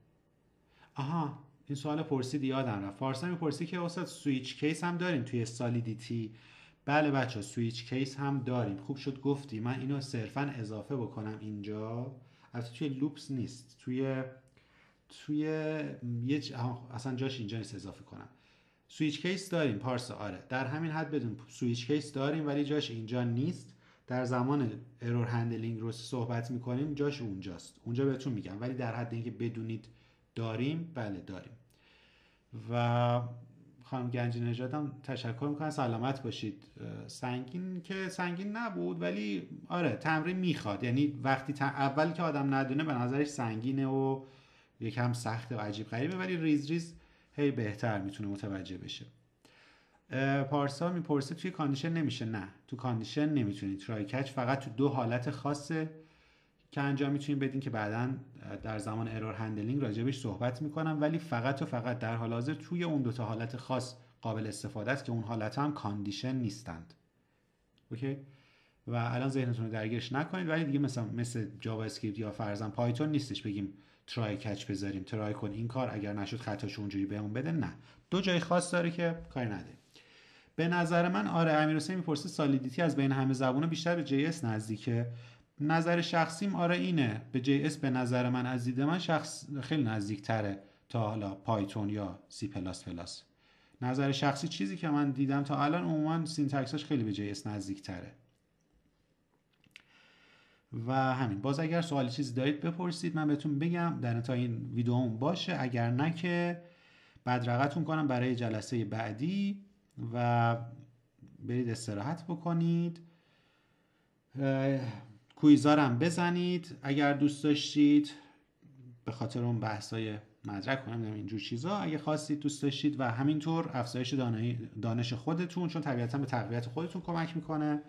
آها این سوال پرسید یادم رفت، پارسا میپرسی که استاد سویچ کیس هم داریم توی سالیدیتی؟ بله بچه ها سویچ کیس هم داریم. خوب شد گفتی، من اینو صرفا اضافه بکنم اینجا. البته توی لوپس نیست، توی اصلا جاش اینجا نیست اضافه کنم. سویچ کیس داریم پارسا، آره در همین حد بدون سویچ کیس داریم ولی جاش اینجا نیست. در زمان ارور هندلینگ رو صحبت میکنیم جاش اونجاست، اونجا بهتون میگم. ولی در حد اینکه بدونید داریم، بله داریم. و خانم گنجی نژاد هم تشکر میکنم، سلامت باشید. سنگین که سنگین نبود ولی آره تمرین میخواد، یعنی وقتی اولی که آدم ندونه به نظرش سنگینه و یکم سخته و عجیب غریبه، ولی ریز ریز هی بهتر میتونه متوجه بشه. پارسا میپرسه توی کاندیشن نمیشه؟ نه تو کاندیشن نمیتونید. ترای کچ فقط تو 2 حالت خاصه که انجام میتونید بدین که بعداً در زمان ارور هندلینگ راجبش صحبت میکنم، ولی فقط و فقط در حال حاضر توی اون 2 تا حالت خاص قابل استفاده است که اون حالت هم کاندیشن نیستند. اوکی؟ و الان ذهنتون رو درگیرش نکنید، ولی دیگه مثل جاوا اسکریپت یا فرضاً پایتون نیستش بگیم ترای کچ بذاریم ترای کن این کار اگر نشد خطاش اونجوری بهمون بده. نه 2 جای خاص داره که کاری نداره. به نظر من آره امیرحسین میپرسه سالیدیتی از بین همه زبونا بیشتر به جی اس نزدیکه. نظر شخصیم آره اینه، به جی اس به نظر من از دید من خیلی نزدیک تره تا حالا پایتون یا سی پلاس پلاس. نظر شخصی چیزی که من دیدم تا الان عموما سینتکساش خیلی به جی اس نزدیک تره. و همین، باز اگر سوالی چیزی دارید بپرسید من بهتون بگم در انتهای این ویدیوم باشه، اگر نه که بدرقتون کنم برای جلسه بعدی و برید استراحت بکنید. کویزارم بزنید اگر دوست داشتید، به خاطر اون بحثای مدرک کنم اینجور چیزا اگه خواستید دوست داشتید، و همینطور افزایش دانش خودتون، چون طبیعتا به تقویت خودتون کمک میکنه.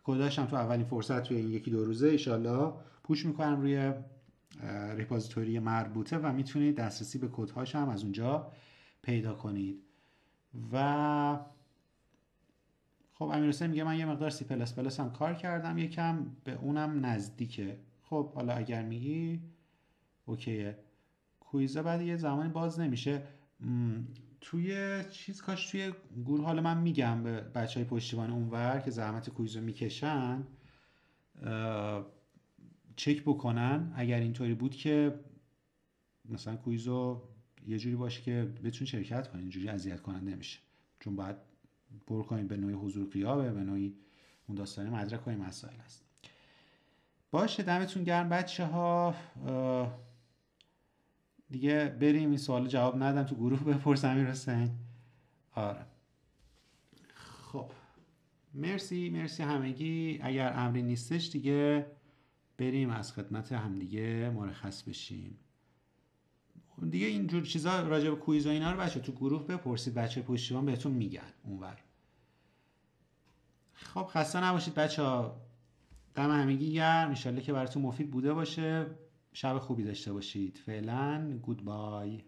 کداش هم تو اولین فرصت توی این 1-2 روزه ایشالله پوش میکنم روی ریپوزیتوری مربوطه و میتونید دسترسی به کدهاش هم از اونجا پیدا کنید. و خب امیرحسین میگه من یه مقدار سی پلاس پلاس هم کار کردم، یکم به اونم نزدیکه. خب حالا اگر میگی اوکیه. کویزا بعد یه زمانی باز نمیشه توی چیز، کاش توی گروه حالا من میگم به بچهای پشتیبان اونور که زحمت کویزو میکشن چک بکنن اگر اینطوری بود که مثلا کویزو یه جوری باشه که بتون شرکت کنین، اینجوری اذیت کننده نمیشه، چون باید پر کنید به نوعی حضور غیابه، به نوعی اون داستان مدرک و این مسائل هست. باشه دمتون گرم بچه ها، دیگه بریم این سوال جواب ندم تو گروه بپرسم امیرحسین. آره خب مرسی همگی. اگر امری نیستش دیگه بریم از خدمت همدیگه مرخص بشیم دیگه. اینجور چیزا راجع به کویز و اینا رو بچه تو گروه بپرسید، بچه پشتیبان بهتون میگن اونور. خب خسته نباشید بچه ها، دم همگی گرم، انشالله که براتون مفید بوده باشه. شب خوبی داشته باشید. فعلا گودبای.